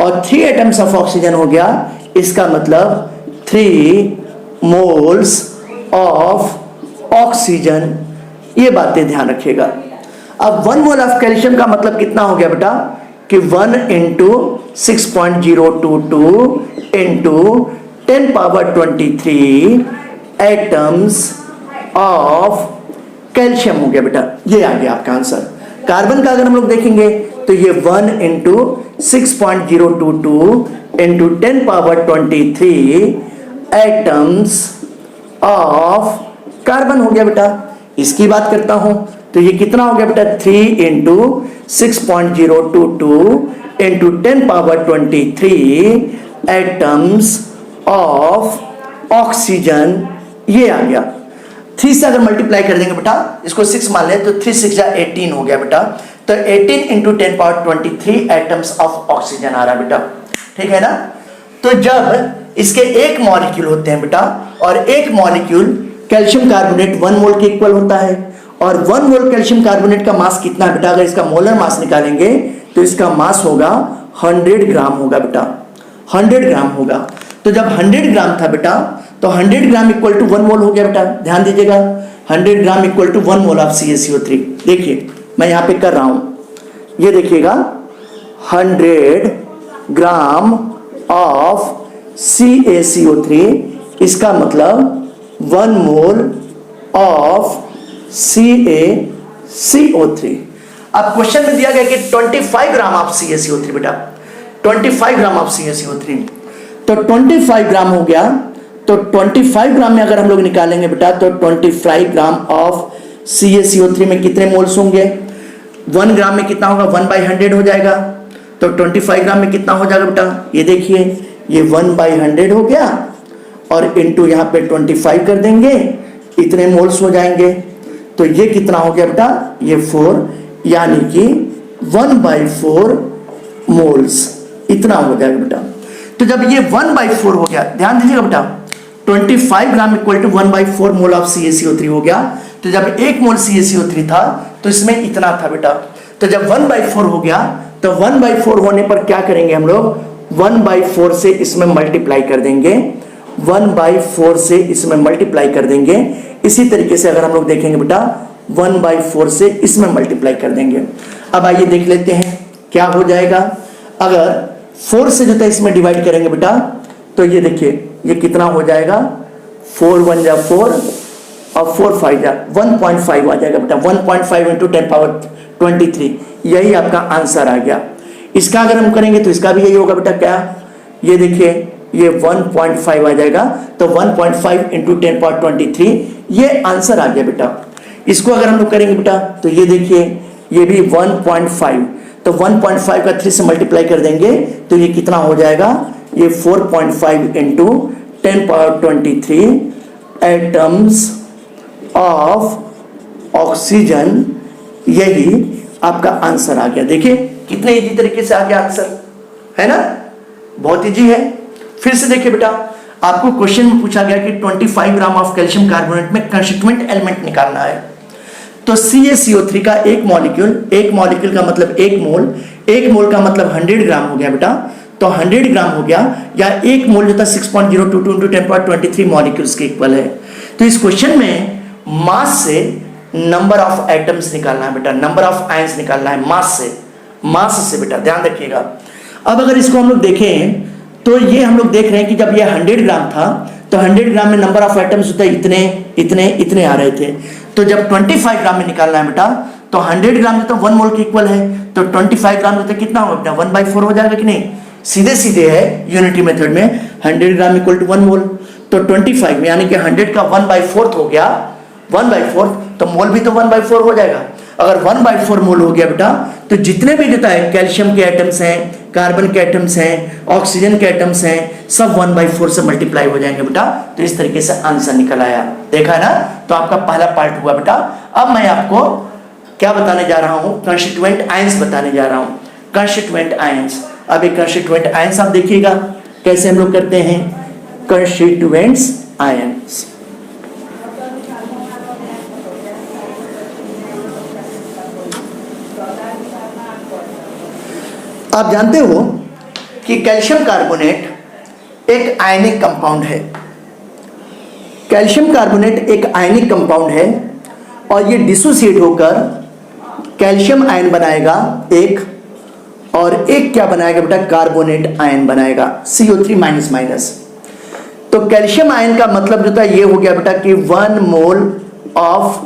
और 3 एटम्स ऑफ ऑक्सीजन हो गया, इसका मतलब 3 मोल्स ऑफ ऑक्सीजन। ये बातें ध्यान रखिएगा। अब 1 मोल ऑफ कैल्शियम का मतलब कितना हो गया बेटा? कि 1 into 6.022 into 10⁻23 atoms of calcium हो गया बेटा। ये आ गया आपका आंसर। कार्बन का अगर हम लोग देखेंगे तो ये 1 into 6.022 into 10⁻23 atoms of carbon हो गया बेटा। इसकी बात करता हूं तो ये कितना हो गया बेटा? 3 into 6.022 into 10⁻23 atoms of oxygen, ये आ गया। 3 से अगर मल्टीप्लाई कर देंगे बेटा, इसको 6 मान लें तो 3 6 जा 18 हो गया बेटा। तो 18 इंटू 10⁻23 एटम्स ऑफ ऑक्सीजन आ रहा बेटा, ठीक है ना। तो जब इसके एक मॉलिक्यूल होते हैं बेटा, और एक मॉलिक्यूल कैल्शियम कार्बोनेट 1 मोल के इक्वल होता है, और 1 मोल कैल्शियम कार्बोनेट का मास कितना है बेटा? अगर इसका मोलर मास निकालेंगे तो इसका मास होगा 100 ग्राम होगा बेटा, 100 ग्राम होगा। तो जब 100 ग्राम था बेटा, तो 100 ग्राम इक्वल टू 1 मोल हो गया बेटा। ध्यान दीजिएगा, 100 gram equal to 1 mole of CaCO3। देखिए मैं यहां पे कर रहा हूं, ये देखिएगा 100 ग्राम ऑफ CaCO3, इसका मतलब 1 मोल ऑफ CaCO3। अब क्वेश्चन में दिया गया कि 25 ग्राम ऑफ CaCO3 बेटा, 25 ग्राम ऑफ CaCO3, तो 25 ग्राम हो गया। तो 25 ग्राम में अगर हम लोग निकालेंगे बेटा, तो 25 ग्राम ऑफ CaCO3 में कितने मोल्स होंगे? 1 ग्राम में कितना होगा? 1/100 हो जाएगा। तो 25 ग्राम में कितना हो जाएगा बेटा? ये देखिए, ये 1/100 हो गया, और इंटू यहाँ पे 25 कर देंगे, इतने मोल्स हो जाएंगे। तो ये कितना हो गया बेटा? ये 4, यानी कि 1/4 मोल्स, इतना हो जाएगा बेटा। तो जब ये 1/4 हो गया, ध्यान दीजिएगा बेटा, 25 gram equal to 1/4 mole of CaCO3 हो गया। तो जब 1 मोल CaCO3 था तो इसमें इतना था बेटा। तो जब 1/4 हो गया तो 1/4 होने पर क्या करेंगे हम लोग, 1/4 से इसमें मल्टीप्लाई कर देंगे, 1/4 से इसमें मल्टीप्लाई कर देंगे। इसी तरीके से अगर हम लोग देखेंगे बेटा 1/4 से इसमें मल्टीप्लाई कर देंगे। अब आइए देख लेते हैं क्या हो जाएगा। अगर 4 से जो था इसमें डिवाइड करेंगे बेटा तो ये देखिए ये कितना हो जाएगा, 4 1 जा 4 और 4 5 जा 1.5 आ जाएगा बेटा। 1.5 इंटू 10⁻23 यही आपका आंसर आ गया। इसका अगर हम करेंगे तो इसका भी यही होगा बेटा। क्या, ये देखिए ये 1.5 आ जाएगा। तो 1.5 इंटू 10⁻23 ये आंसर आ गया बेटा। इसको अगर हम लोग करेंगे बेटा तो ये देखिए ये भी 1.5, तो 1.5 का 3 से मल्टीप्लाई कर देंगे तो ये कितना हो जाएगा, ये 4.5 इंटू 10⁻23 एटम्स ऑफ ऑक्सीजन, यही आपका आंसर आ गया। देखिए कितने इजी तरीके से आ गया आंसर, है ना, बहुत इजी है। फिर से देखिए बेटा, आपको क्वेश्चन में पूछा गया कि 25 ग्राम ऑफ कैल्शियम कार्बोनेट में कंस्टिट्यूएंट एलिमेंट निकालना है। तो CaCO3 का एक मॉलिक्यूल का मतलब एक मोल का मतलब 100 ग्राम हो गया बेटा। तो 100 ग्राम हो गया, या एक मोल जो था 6.022 इंटू 10⁻23 मॉलिक्यूल्स के इक्वल है। तो इस क्वेश्चन में मास से नंबर ऑफ एटम्स निकालना है बेटा, नंबर ऑफ आयंस निकालना है मास से बेटा, ध्यान रखिएगा। अब अगर इसको हम लोग देखें तो ये हम लोग देख रहे हैं कि जब ये 100 ग्राम था तो 100 ग्राम में नंबर ऑफ एटम्स होता है इतने आ रहे थे। तो जब 25 ग्राम में निकालना है बेटा तो 100 ग्राम में तो 1 मोल के इक्वल है, तो 25 ग्राम में तो कितना होगा बेटा, 1/4 हो जाएगा कि नहीं। सीधे है यूनिटी मेथड में 100 ग्राम इक्वल टू 1 मोल। तो 25 में यानी कि 100 का 1/4 हो गया, 1/4 तो मोल भी तो 1/4 हो जाएगा। अगर 1/4 मोल हो गया बेटा तो जितने भी देता है कैल्शियम के एटम्स हैं, कार्बन के एटम्स हैं, ऑक्सीजन के एटम्स हैं, सब 1/4 से मल्टीप्लाई हो जाएंगे बेटा। तो इस तरीके से आंसर निकल आया, देखा ना। तो आपका पहला पार्ट हुआ बेटा। अब मैं आपको क्या बताने जा रहा हूं, कंस्टिट्यूएंट आयंस बताने जा रहा हूं, कंस्टिट्यूएंट आयंस। अब एक कंस्टिट्यूएंट आयंस आप देखिएगा कैसे हम लोग करते हैं, कंस्टिट्यूएंट्स आयंस। आप जानते हो कि कैल्शियम कार्बोनेट एक आयनिक कंपाउंड है। कैल्शियम कार्बोनेट एक आयनिक कंपाउंड है और ये डिसोसिएट होकर कैल्शियम आयन बनाएगा एक, और एक क्या बनाएगा बेटा, कार्बोनेट आयन बनाएगा, CO3-। तो कैल्शियम आयन का मतलब जो था ये हो गया बेटा कि 1 मोल ऑफ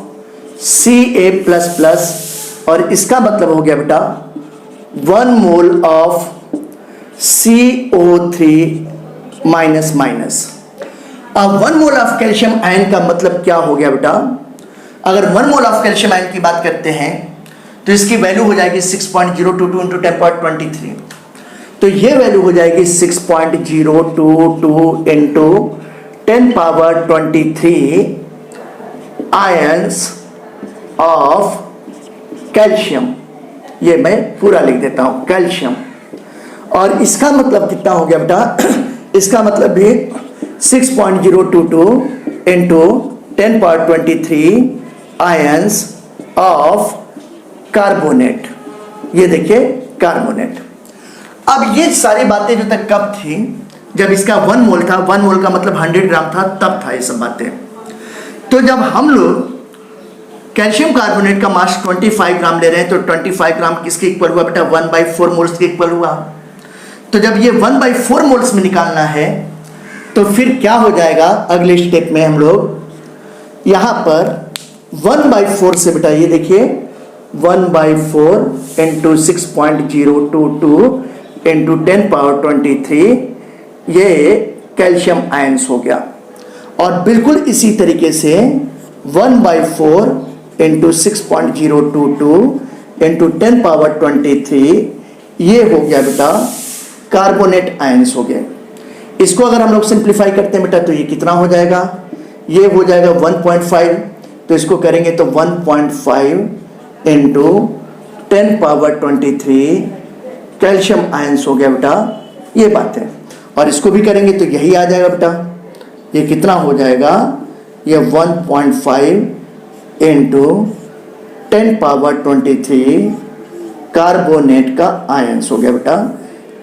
Ca++, और इसका मतलब हो गया बेटा 1 मोल ऑफ CO3-। अब 1 मोल ऑफ कैल्शियम आयन का मतलब क्या हो गया बेटा, अगर 1 मोल ऑफ कैल्शियम आयन की बात करते हैं तो इसकी वैल्यू हो जाएगी 6.022 इंटू 10⁻23। तो ये वैल्यू हो जाएगी 6.022 इंटू 10⁻23 आयंस ऑफ कैल्शियम। ये मैं पूरा लिख देता हूं, कैल्शियम। और इसका मतलब कितना हो गया बेटा, इसका मतलब भी 6.022 इंटू 10⁻23 आयंस ऑफ कार्बोनेट। ये देखिए कार्बोनेट। अब ये सारी बातें जो तक कब थी, जब इसका 1 मोल था, 1 मोल का मतलब 100 ग्राम था, तब था ये सब बातें। तो जब हम लोग कैल्शियम कार्बोनेट का मास 25 ग्राम ले रहे हैं तो 25 ग्राम किसके इक्वल हुआ बेटा, 1/4 मोल्स के इक्वल हुआ। तो जब ये 1/4 मोल्स में निकालना है तो फिर क्या हो जाएगा, अगले स्टेप में हम लोग यहां पर 1/4 से बेटा ये देखिए 1/4 इंटू 6.022 इंटू 10⁻23 ये कैल्शियम आयंस हो गया। और बिल्कुल इसी तरीके से 1/4 इंटू 6.022 इंटू 10⁻23 ये हो गया बेटा कार्बोनेट आयंस हो गए। इसको अगर हम लोग सिंप्लीफाई करते हैं बेटा तो ये कितना हो जाएगा, ये हो जाएगा 1.5। तो इसको करेंगे तो 1.5 इंटू 10⁻23 कैल्शियम आयंस हो गया बेटा, ये बात है। और इसको भी करेंगे तो यही आ जाएगा बेटा, ये कितना हो जाएगा, ये 1.5 इंटू 10⁻23 कार्बोनेट का आयंस हो गया बेटा।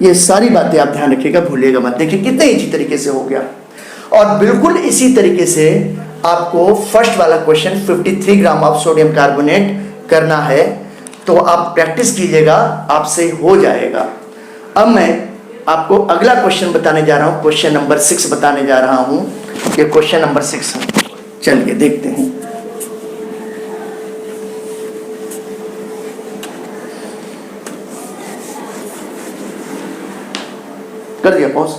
ये सारी बातें आप ध्यान रखिएगा, भूलिएगा मत। देखिए कितने इजी तरीके से हो गया। और बिल्कुल इसी तरीके से आपको फर्स्ट वाला question 53 gram of sodium carbonate करना है, तो आप प्रैक्टिस कीजिएगा, आपसे हो जाएगा। अब मैं आपको अगला क्वेश्चन बताने जा रहा हूँ, क्वेश्चन नंबर 6 बताने जा रहा हूँ। ये क्वेश्चन नंबर 6 है, चलिए देखते हैं। कर दिया पॉज।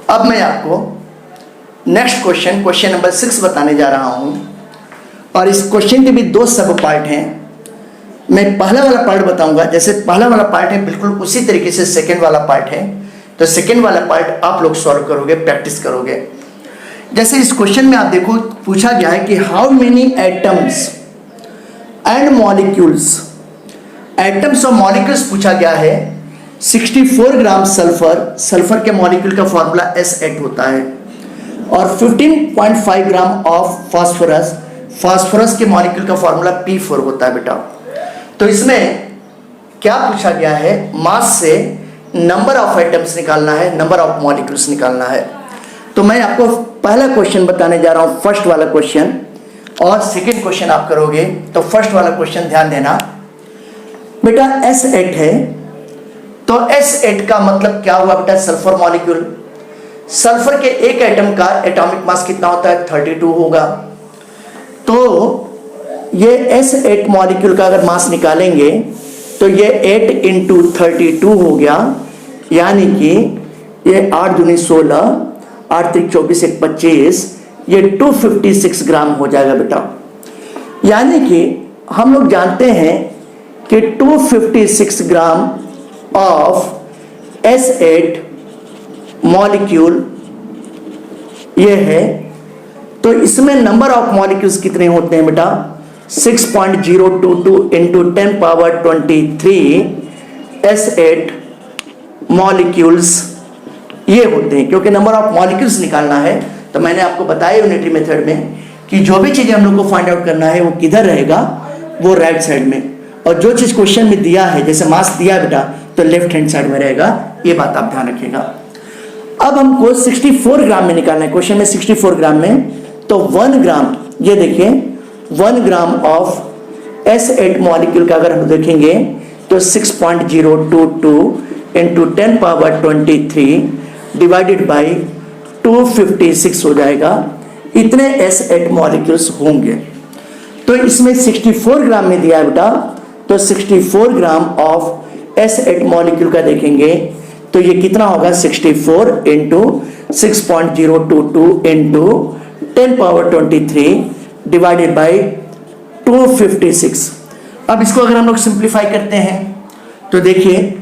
अब मैं आपको नेक्स्ट क्वेश्चन, क्वेश्चन नंबर 6 बताने जा रहा हूं। और इस क्वेश्चन के भी 2 सब पार्ट हैं। मैं पहला वाला पार्ट बताऊंगा, जैसे पहला वाला पार्ट है बिल्कुल उसी तरीके से सेकंड वाला पार्ट है। तो सेकंड वाला पार्ट आप लोग सॉल्व करोगे, प्रैक्टिस करोगे। जैसे इस क्वेश्चन में आप देखो, पूछा गया है कि how many atoms and molecules, atoms और मॉलिक्यूल्स पूछा गया है। 64 ग्राम सल्फर, सल्फर के मॉलिक्यूल का फॉर्मूला S8 होता है। और 15.5 ग्राम ऑफ फास्फोरस, फास्फोरस के मॉलिक्यूल का फॉर्मूला P4 होता है बेटा। तो इसमें क्या पूछा गया है, मास से नंबर ऑफ एटम्स निकालना है, नंबर ऑफ मॉलिक्यूल्स निकालना है। तो मैं आपको पहला क्वेश्चन बताने जा रहा हूं, फर्स्ट वाला क्वेश्चन, और सेकंड क्वेश्चन आप करोगे। तो फर्स्ट वाला क्वेश्चन ध्यान देना बेटा, S8 है। तो S8 का मतलब क्या हुआ बेटा, सल्फर मॉलिक्यूल। सल्फर के एक एटम का एटॉमिक मास कितना होता है, 32 होगा। तो ये S8 मॉलिक्यूल का अगर मास निकालेंगे तो ये 8 इंटू 32 हो गया, यानी कि ये 8 दूनी 16, 8 त्रिक 24, 1 25, ये 256 ग्राम हो जाएगा बेटा। यानी कि हम लोग जानते हैं कि 256 ग्राम ऑफ S8 मॉलिक्यूल ये है। तो इसमें नंबर ऑफ मॉलिक्यूल्स कितने होते हैं बेटा, 6.022 इंटू 10⁻23 S8 मॉलिक्यूल्स ये होते हैं। क्योंकि नंबर ऑफ मॉलिक्यूल्स निकालना है, तो मैंने आपको बताया यूनिटरी मेथड में कि जो भी चीजें हम लोग को फाइंड आउट करना है वो किधर रहेगा, वो राइट साइड में। और जो चीज क्वेश्चन में दिया है, जैसे मास दिया बेटा, तो लेफ्ट हैंड साइड में रहेगा। ये बात आप ध्यान रखिएगा। अब हमको 64 ग्राम में निकालना है, क्वेश्चन में 64 ग्राम में। तो 1 ग्राम, ये देखिए 1 ग्राम ऑफ S8 मॉलिक्यूल का अगर हम देखेंगे तो 6.022 इंटू 10⁻23 डिवाइडेड बाई 256 हो जाएगा। इतने S8 मॉलिक्यूल्स होंगे। तो इसमें 64 ग्राम में दिया है बेटा, तो 64 ग्राम ऑफ S8 मॉलिक्यूल का देखेंगे तो ये कितना होगा, 64 इंटू 6.022 इंटू 10⁻23 डिवाइडेड बाई 256। अब इसको अगर हम लोग सिंप्लीफाई करते हैं तो देखिए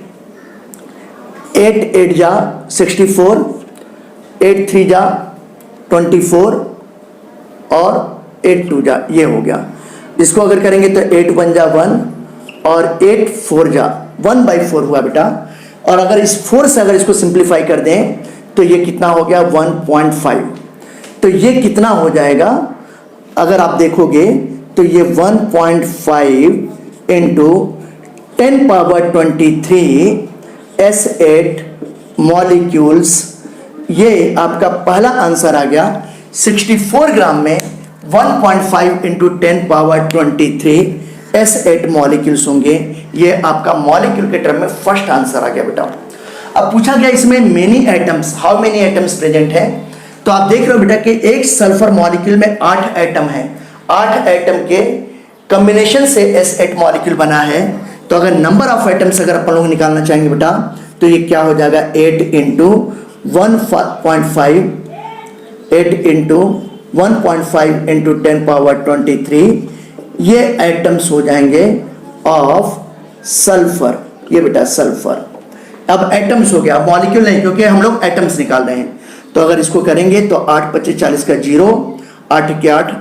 8 8 जा 64, 8 3 जा 24 और 8 2 जा, ये हो गया। इसको अगर करेंगे तो 8 1 जा 1 और 8 4 जा 1/4 हुआ बेटा। और अगर इस 4 से अगर इसको सिंप्लीफाई कर दें तो ये कितना हो गया, 1.5। तो ये कितना हो जाएगा, अगर आप देखोगे तो ये 1.5 इंटू 10⁻23 S8 मॉलिक्यूल्स, ये आपका पहला आंसर आ गया। 64 ग्राम में 1.5 इंटू 10⁻23 S8 मॉलिक्यूल्स होंगे। ये आपका मॉलिक्यूल के टर्म में फर्स्ट आंसर आ गया बेटा। अब पूछा गया इसमें many atoms, how many atoms present है। तो आप देख रहे हो बेटा कि एक सल्फर मॉलिक्यूल में 8 एटम है। 8 एटम के कॉम्बिनेशन से S8 मॉलिक्यूल बना है। तो अगर नंबर ऑफ एटम्स अगर अपन लोग निकालना चाहेंगे बेटा, तो ये क्या हो जाएगा, 8 इंटू 1.5, 8 इंटू 1.5 इंटू 10⁻23, ये एटम्स हो जाएंगे ऑफ सल्फर। ये बेटा सल्फर। अब एटम्स हो गया, मॉलिक्यूल नहीं, क्योंकि हम लोग एटम्स निकाल रहे हैं। तो अगर इसको करेंगे तो 8 25 40 का 0, 8 के 8,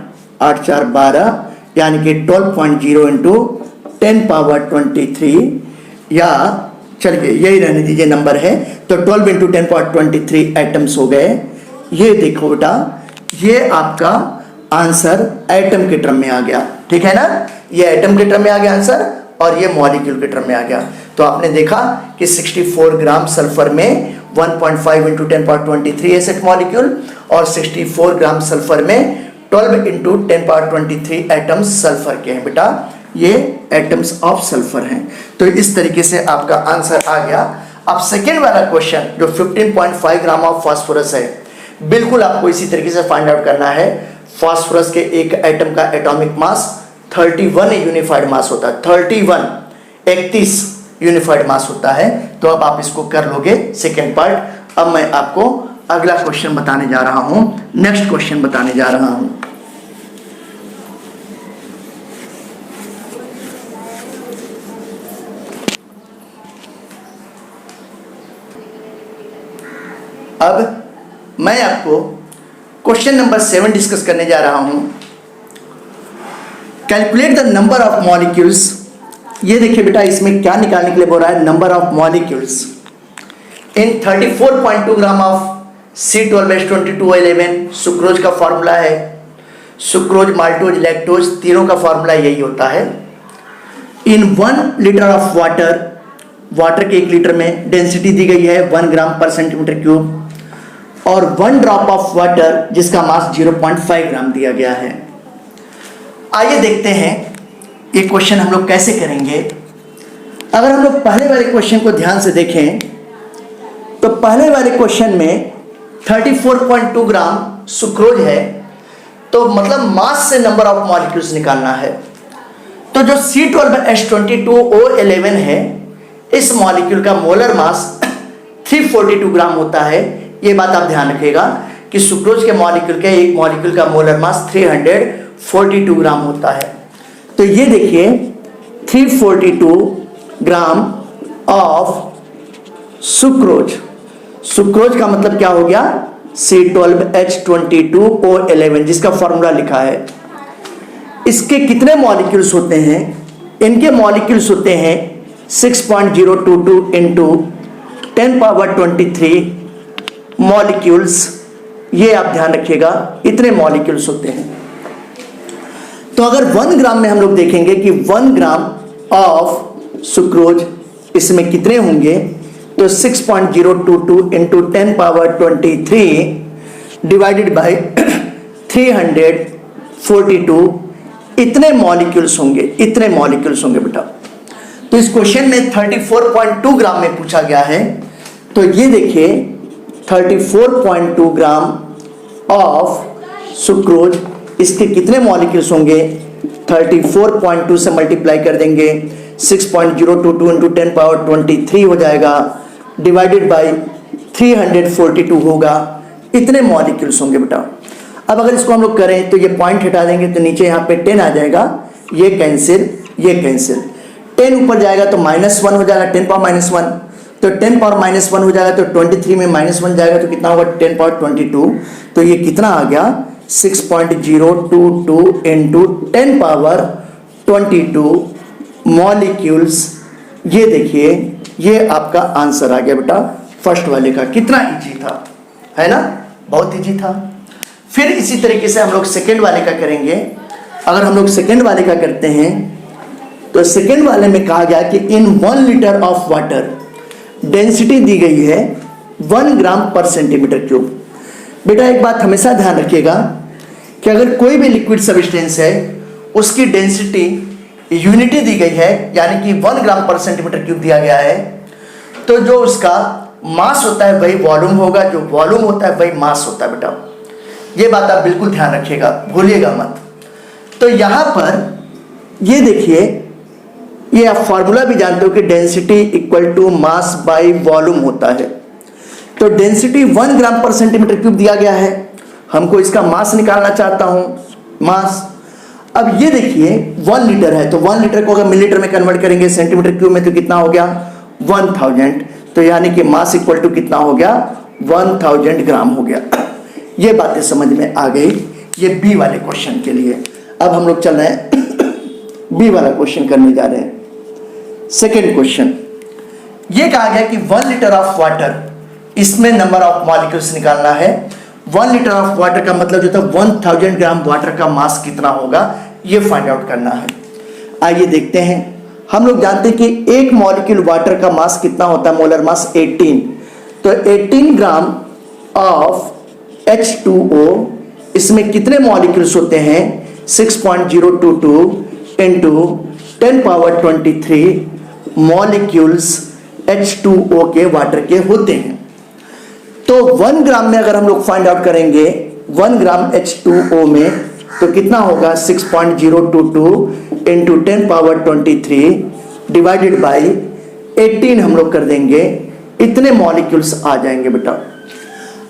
8 4 12, यानी कि 12.0 इंटू 10⁻23 या चलिए यही रहने दीजिए नंबर है। तो 12 इंटू 10⁻23 एटम्स हो गए। ये देखो बेटा, ये आपका आंसर एटम के टर्म में आ गया, ठीक है ना। ये एटम के टर्म में आ गया आंसर और ये मॉलिक्यूल के टर्म में आ गया। तो आपने देखा कि 64 ग्राम सल्फर में 1.5 इंटू 10⁻23 एसिड मॉलिक्यूल और 64 ग्राम सल्फर में 12 इंटू 10⁻23 एटम्स सल्फर के हैं बेटा, ये एटम्स ऑफ सल्फर हैं। तो इस तरीके से आपका आंसर आ गया। अब सेकेंड वाला क्वेश्चन जो 15.5 ग्राम ऑफ फास्फोरस है, बिल्कुल आपको इसी तरीके से फाइंड आउट करना है। फास्फोरस के एक एटम का एटॉमिक मास 31 यूनिफाइड मास होता है, 31 यूनिफाइड मास होता है। तो अब आप इसको कर लोगे सेकेंड पार्ट। अब मैं आपको अगला क्वेश्चन बताने जा रहा हूं, नेक्स्ट क्वेश्चन बताने जा रहा हूं। अब मैं आपको क्वेश्चन नंबर 7 डिस्कस करने जा रहा हूं। Calculate the number of molecules. ये देखिए बेटा, इसमें क्या निकालने के लिए बोल रहा है, number of molecules in 34.2 gram of C12H22O11। Sucrose का फॉर्मूला है, सुक्रोज, माल्टोज, लैक्टोज तीनों का फॉर्मूला यही होता है। इन 1 लीटर ऑफ वाटर, वाटर के 1 लीटर में डेंसिटी दी गई है 1 ग्राम पर सेंटीमीटर क्यूब और 1 ड्रॉप ऑफ वाटर जिसका मास 0.5 ग्राम दिया गया है। आइए देखते हैं ये क्वेश्चन हम लोग कैसे करेंगे। अगर हम लोग पहले वाले क्वेश्चन को ध्यान से देखें तो पहले वाले क्वेश्चन में 34.2 ग्राम सुक्रोज है, तो मतलब मास से नंबर ऑफ मॉलिक्यूल्स निकालना है। तो जो C12H22O11 है, इस मॉलिक्यूल का मोलर मास 342 ग्राम होता है। ये बात आप ध्यान रखिएगा कि सुक्रोज के मॉलिक्यूल के एक मॉलिक्यूल का मोलर मास 342 ग्राम होता है। तो ये देखिए 342 ग्राम ऑफ सुक्रोज, सुक्रोज का मतलब क्या हो गया, C12H22O11 जिसका फॉर्मूला लिखा है। इसके कितने मॉलिक्यूल्स होते हैं, इनके मॉलिक्यूल्स होते हैं 6.022 इंटू 10⁻23 मॉलिक्यूल्स। ये आप ध्यान रखिएगा, इतने मॉलिक्यूल्स होते हैं। तो अगर 1 ग्राम में हम लोग देखेंगे कि 1 ग्राम ऑफ सुक्रोज इसमें कितने होंगे, तो 6.022 इंटू 10⁻23 डिवाइडेड बाई 342 इतने मॉलिक्यूल्स होंगे, इतने मॉलिक्यूल्स होंगे बेटा। तो इस क्वेश्चन में 34.2 ग्राम में पूछा गया है। तो ये देखिए 34.2 ग्राम ऑफ सुक्रोज, इसके कितने मॉलिक्यूल्स होंगे, 34.2 से मल्टीप्लाई कर देंगे, 6.022 इंटू 10⁻23 हो जाएगा, डिवाइडेड बाई 342 होगा। इतने मॉलिक्यूल्स होंगे बेटा। अब अगर इसको हम लोग करें तो ये पॉइंट हटा देंगे तो नीचे यहाँ पे 10 आ जाएगा, ये कैंसिल, ये कैंसिल, 10 ऊपर जाएगा तो -1 हो जाएगा, 10⁻−1, तो 10⁻−1 हो जाएगा तो 23 में -1 जाएगा तो कितना होगा 10⁻22। तो ये कितना आ गया 6.022 इंटू 10⁻22 मॉलिक्यूल्स। ये देखिए ये आपका आंसर आ गया बेटा फर्स्ट वाले का। कितना इजी था, है ना, बहुत इजी था। फिर इसी तरीके से हम लोग सेकेंड वाले का करेंगे। अगर हम लोग सेकेंड वाले का करते हैं तो सेकेंड वाले में कहा गया कि इन 1 लीटर ऑफ वाटर डेंसिटी दी गई है 1 ग्राम पर सेंटीमीटर क्यूब। बेटा एक बात हमेशा ध्यान रखिएगा कि अगर कोई भी लिक्विड सब्सटेंस है उसकी डेंसिटी यूनिटी दी गई है, यानी कि 1 ग्राम पर सेंटीमीटर क्यूब दिया गया है, तो जो उसका मास होता है वही वॉल्यूम होगा, जो वॉल्यूम होता है वही मास होता है बेटा। ये बात आप बिल्कुल ध्यान रखिएगा, भूलिएगा मत। तो यहां पर ये देखिए, ये आप फॉर्मूला भी जानते हो कि density equal to mass by volume होता है। तो डेंसिटी 1 ग्राम पर सेंटीमीटर क्यूब दिया गया है, हमको इसका मास निकालना चाहता हूं, मास। अब ये देखिए 1 लीटर है, तो 1 लीटर को अगर मिलीलीटर में कन्वर्ट करेंगे सेंटीमीटर क्यूब में तो कितना हो गया 1000। तो यानी कि मास इक्वल टू कितना हो गया 1000 ग्राम हो गया। ये बातें समझ में आ गई ये बी वाले क्वेश्चन के लिए। अब हम लोग चल रहे हैं बी वाला क्वेश्चन करने जा रहे हैं। सेकेंड क्वेश्चन, ये कहा गया कि 1 लीटर ऑफ वाटर, इसमें नंबर ऑफ मॉलिक्यूल्स निकालना है। 1 लीटर ऑफ वाटर का मतलब जो था 1000 ग्राम वाटर का मास कितना होगा, ये फाइंड आउट करना है। आइए देखते हैं। हम लोग जानते हैं कि एक मॉलिक्यूल वाटर का मास कितना होता है, मोलर मास 18। तो 18 ग्राम ऑफ H2O, इसमें कितने मॉलिक्यूल्स होते हैं, 6.022 इंटू 10 पावर 23 मॉलिक्यूल्स H2O के वाटर के होते हैं। तो 1 ग्राम में अगर हम लोग फाइंड आउट करेंगे 1 ग्राम H2O में, तो कितना होगा 6.022 इंटू 10 पावर 23 डिवाइडेड बाई 18 हम लोग कर देंगे, इतने मॉलिक्यूल्स आ जाएंगे बेटा।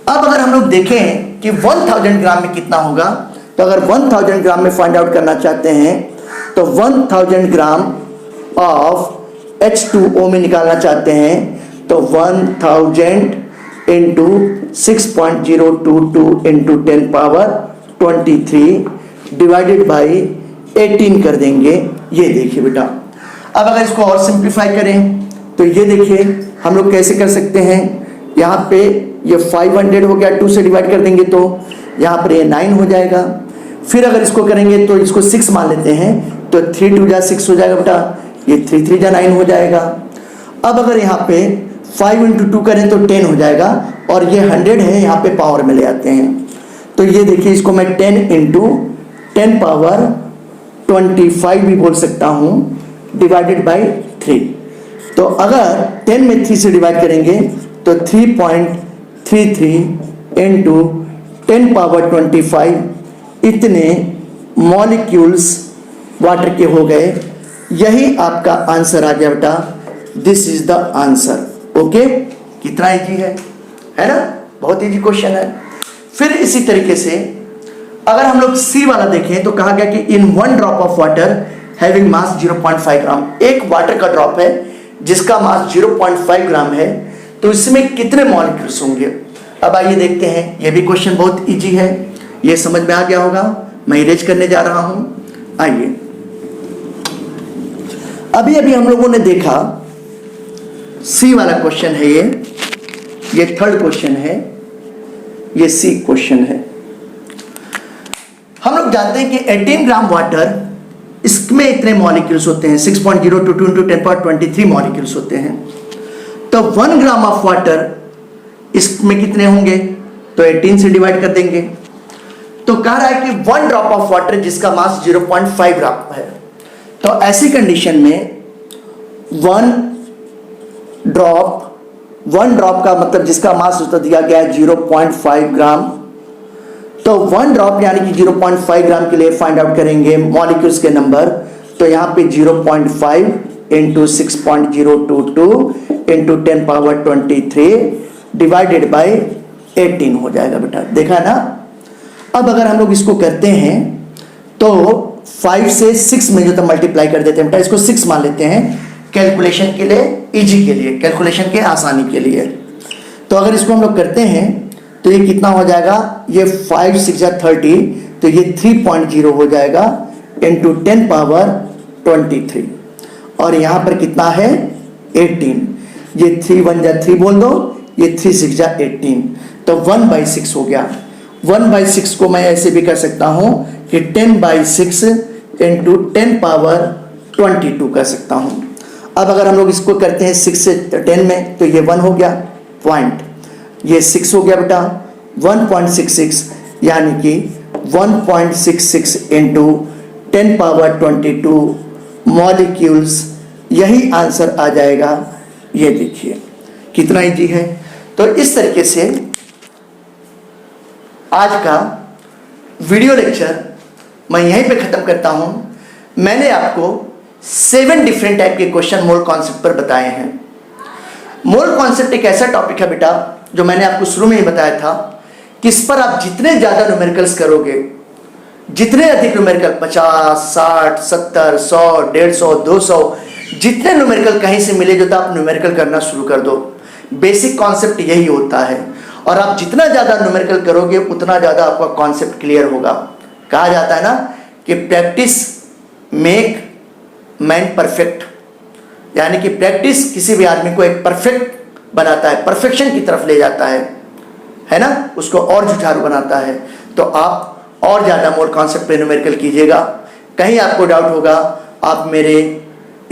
अब अगर हम लोग देखें कि 1000 ग्राम में कितना होगा, तो अगर 1000 ग्राम में फाइंड आउट करना चाहते हैं तो 1000 ग्राम ऑफ H2O में निकालना चाहते हैं तो 1000 into 6.022 into 10 power 23 divided by 18 कर देंगे। ये देखिए बेटा, अब अगर इसको और सिंप्लीफाई करें तो ये देखिए हम लोग कैसे कर सकते हैं। यहाँ पे ये 500 हो गया, 2 से डिवाइड कर देंगे तो यहाँ पर ये 9 हो जाएगा। फिर अगर इसको करेंगे तो इसको 6 मान लेते हैं, तो 3 2 जा 6 हो जाएगा बेटा, ये 3 3 जा 9 हो जाएगा। अब अगर यहाँ पे 5 इंटू 2 करें तो 10 हो जाएगा, और ये 100 है, यहाँ पे पावर में ले आते हैं। तो ये देखिए, इसको मैं 10 इंटू 10 पावर 25 भी बोल सकता हूँ, डिवाइडेड बाई 3। तो अगर 10 में 3 से डिवाइड करेंगे तो 3.33 इंटू 10 पावर 25 इतने मॉलिक्यूल्स वाटर के हो गए। यही आपका आंसर आ गया बेटा, this is the answer. Okay, कितना इजी है ना, बहुत इजी क्वेश्चन है। फिर इसी तरीके से अगर हम लोग सी वाला देखें तो कहा गया कि इन 1 drop of water having mass 0.5 ग्राम, एक वाटर का ड्रॉप है जिसका मास 0.5 ग्राम है, तो इसमें कितने मॉलिक्यूल्स होंगे। अब आइए देखते हैं, यह भी क्वेश्चन बहुत इजी है, यह समझ में आ गया होगा। मैं इरेज करने जा रहा हूं। आइए, अभी हम लोगों ने देखा सी वाला क्वेश्चन है, ये थर्ड क्वेश्चन है, ये सी क्वेश्चन है। हम लोग जानते हैं कि 18 ग्राम वाटर, इसमें इतने मॉलिक्यूल्स होते हैं, 6.022 इंटू 10 पावर 23 मॉलिक्यूल्स होते हैं। तो 1 ग्राम ऑफ वाटर इसमें कितने होंगे, तो 18 से डिवाइड कर देंगे। तो कह रहा है कि 1 ड्रॉप ऑफ वाटर जिसका मास 0.5 ग्राम है, तो ऐसी कंडीशन में 1 ड्रॉप का मतलब जिसका मास उसका दिया गया है 0.5 ग्राम, तो 1 ड्रॉप यानी कि 0.5 ग्राम के लिए फाइंड आउट करेंगे मॉलिक्यूल्स के नंबर। तो यहाँ पे 0.5 into 6.022 into 10 power 23 divided by 18 हो जाएगा बेटा, देखा ना। अब अगर हम लोग इसको करते हैं तो 5 से 6 में जो तो मल्टीप्लाई कर देते हैं बेटा, इसको 6 मान लेते हैं कैलकुलेशन के लिए, इजी के लिए, कैलकुलेशन के आसानी के लिए। तो अगर इसको हम लोग करते हैं तो ये कितना हो जाएगा, ये 5 6 या 30, तो ये 3.0 हो जाएगा इंटू 10 पावर 23, और यहाँ पर कितना है 18, ये 3 1 जा 3 बोल दो, ये 3 6 जा 18, तो 1/6 हो गया। 1/6 को मैं ऐसे भी कर सकता हूँ कि 10/6 इंटू 10 पावर 22 कर सकता हूँ। अब अगर हम लोग इसको करते हैं 6 से 10 में, तो ये 1 हो गया पॉइंट, ये 6 हो गया बेटा, 1.66 यानी कि 1.66 इंटू 10 पावर 22 मॉलिक्यूल्स, यही आंसर आ जाएगा। ये देखिए कितना इजी है। तो इस तरीके से आज का वीडियो लेक्चर मैं यहीं पे ख़त्म करता हूं। मैंने आपको 7 डिफरेंट टाइप के क्वेश्चन मोल कॉन्सेप्ट पर बताए हैं। मोल कॉन्सेप्ट एक ऐसा टॉपिक है बेटा जो मैंने आपको शुरू में ही बताया था कि इस पर आप जितने ज़्यादा न्यूमेरिकल्स करोगे, जितने अधिक न्यूमेरिकल 50 60 70 100 150 200 जितने न्यूमेरिकल कहीं से मिले जो तो आप न्यूमेरिकल करना शुरू कर दो। बेसिक कॉन्सेप्ट यही होता है, और आप जितना ज़्यादा न्यूमेरिकल करोगे उतना ज़्यादा आपका कॉन्सेप्ट क्लियर होगा। कहा जाता है ना कि प्रैक्टिस मेक मैन परफेक्ट, यानी कि प्रैक्टिस किसी भी आदमी को एक परफेक्ट बनाता है, परफेक्शन की तरफ ले जाता है ना, उसको और जुझारू बनाता है। तो आप और ज़्यादा मोर कॉन्सेप्ट पे न्यूमेरिकल कीजिएगा। कहीं आपको डाउट होगा आप मेरे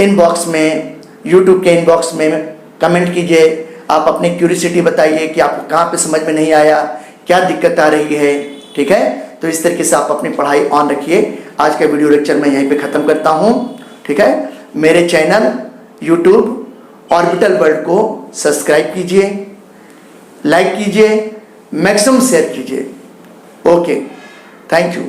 इनबॉक्स में, यूट्यूब के इनबॉक्स में कमेंट कीजिए, आप अपनी क्यूरियोसिटी बताइए कि आपको कहाँ पे समझ में नहीं आया, क्या दिक्कत आ रही है, ठीक है। तो इस तरीके से आप अपनी पढ़ाई ऑन रखिए। आज का वीडियो लेक्चर मैं यहीं पे ख़त्म करता हूँ, ठीक है। मेरे चैनल यूट्यूब ऑर्बिटल वर्ल्ड को सब्सक्राइब कीजिए, लाइक कीजिए, मैक्सिमम शेयर कीजिए। Okay, thank you.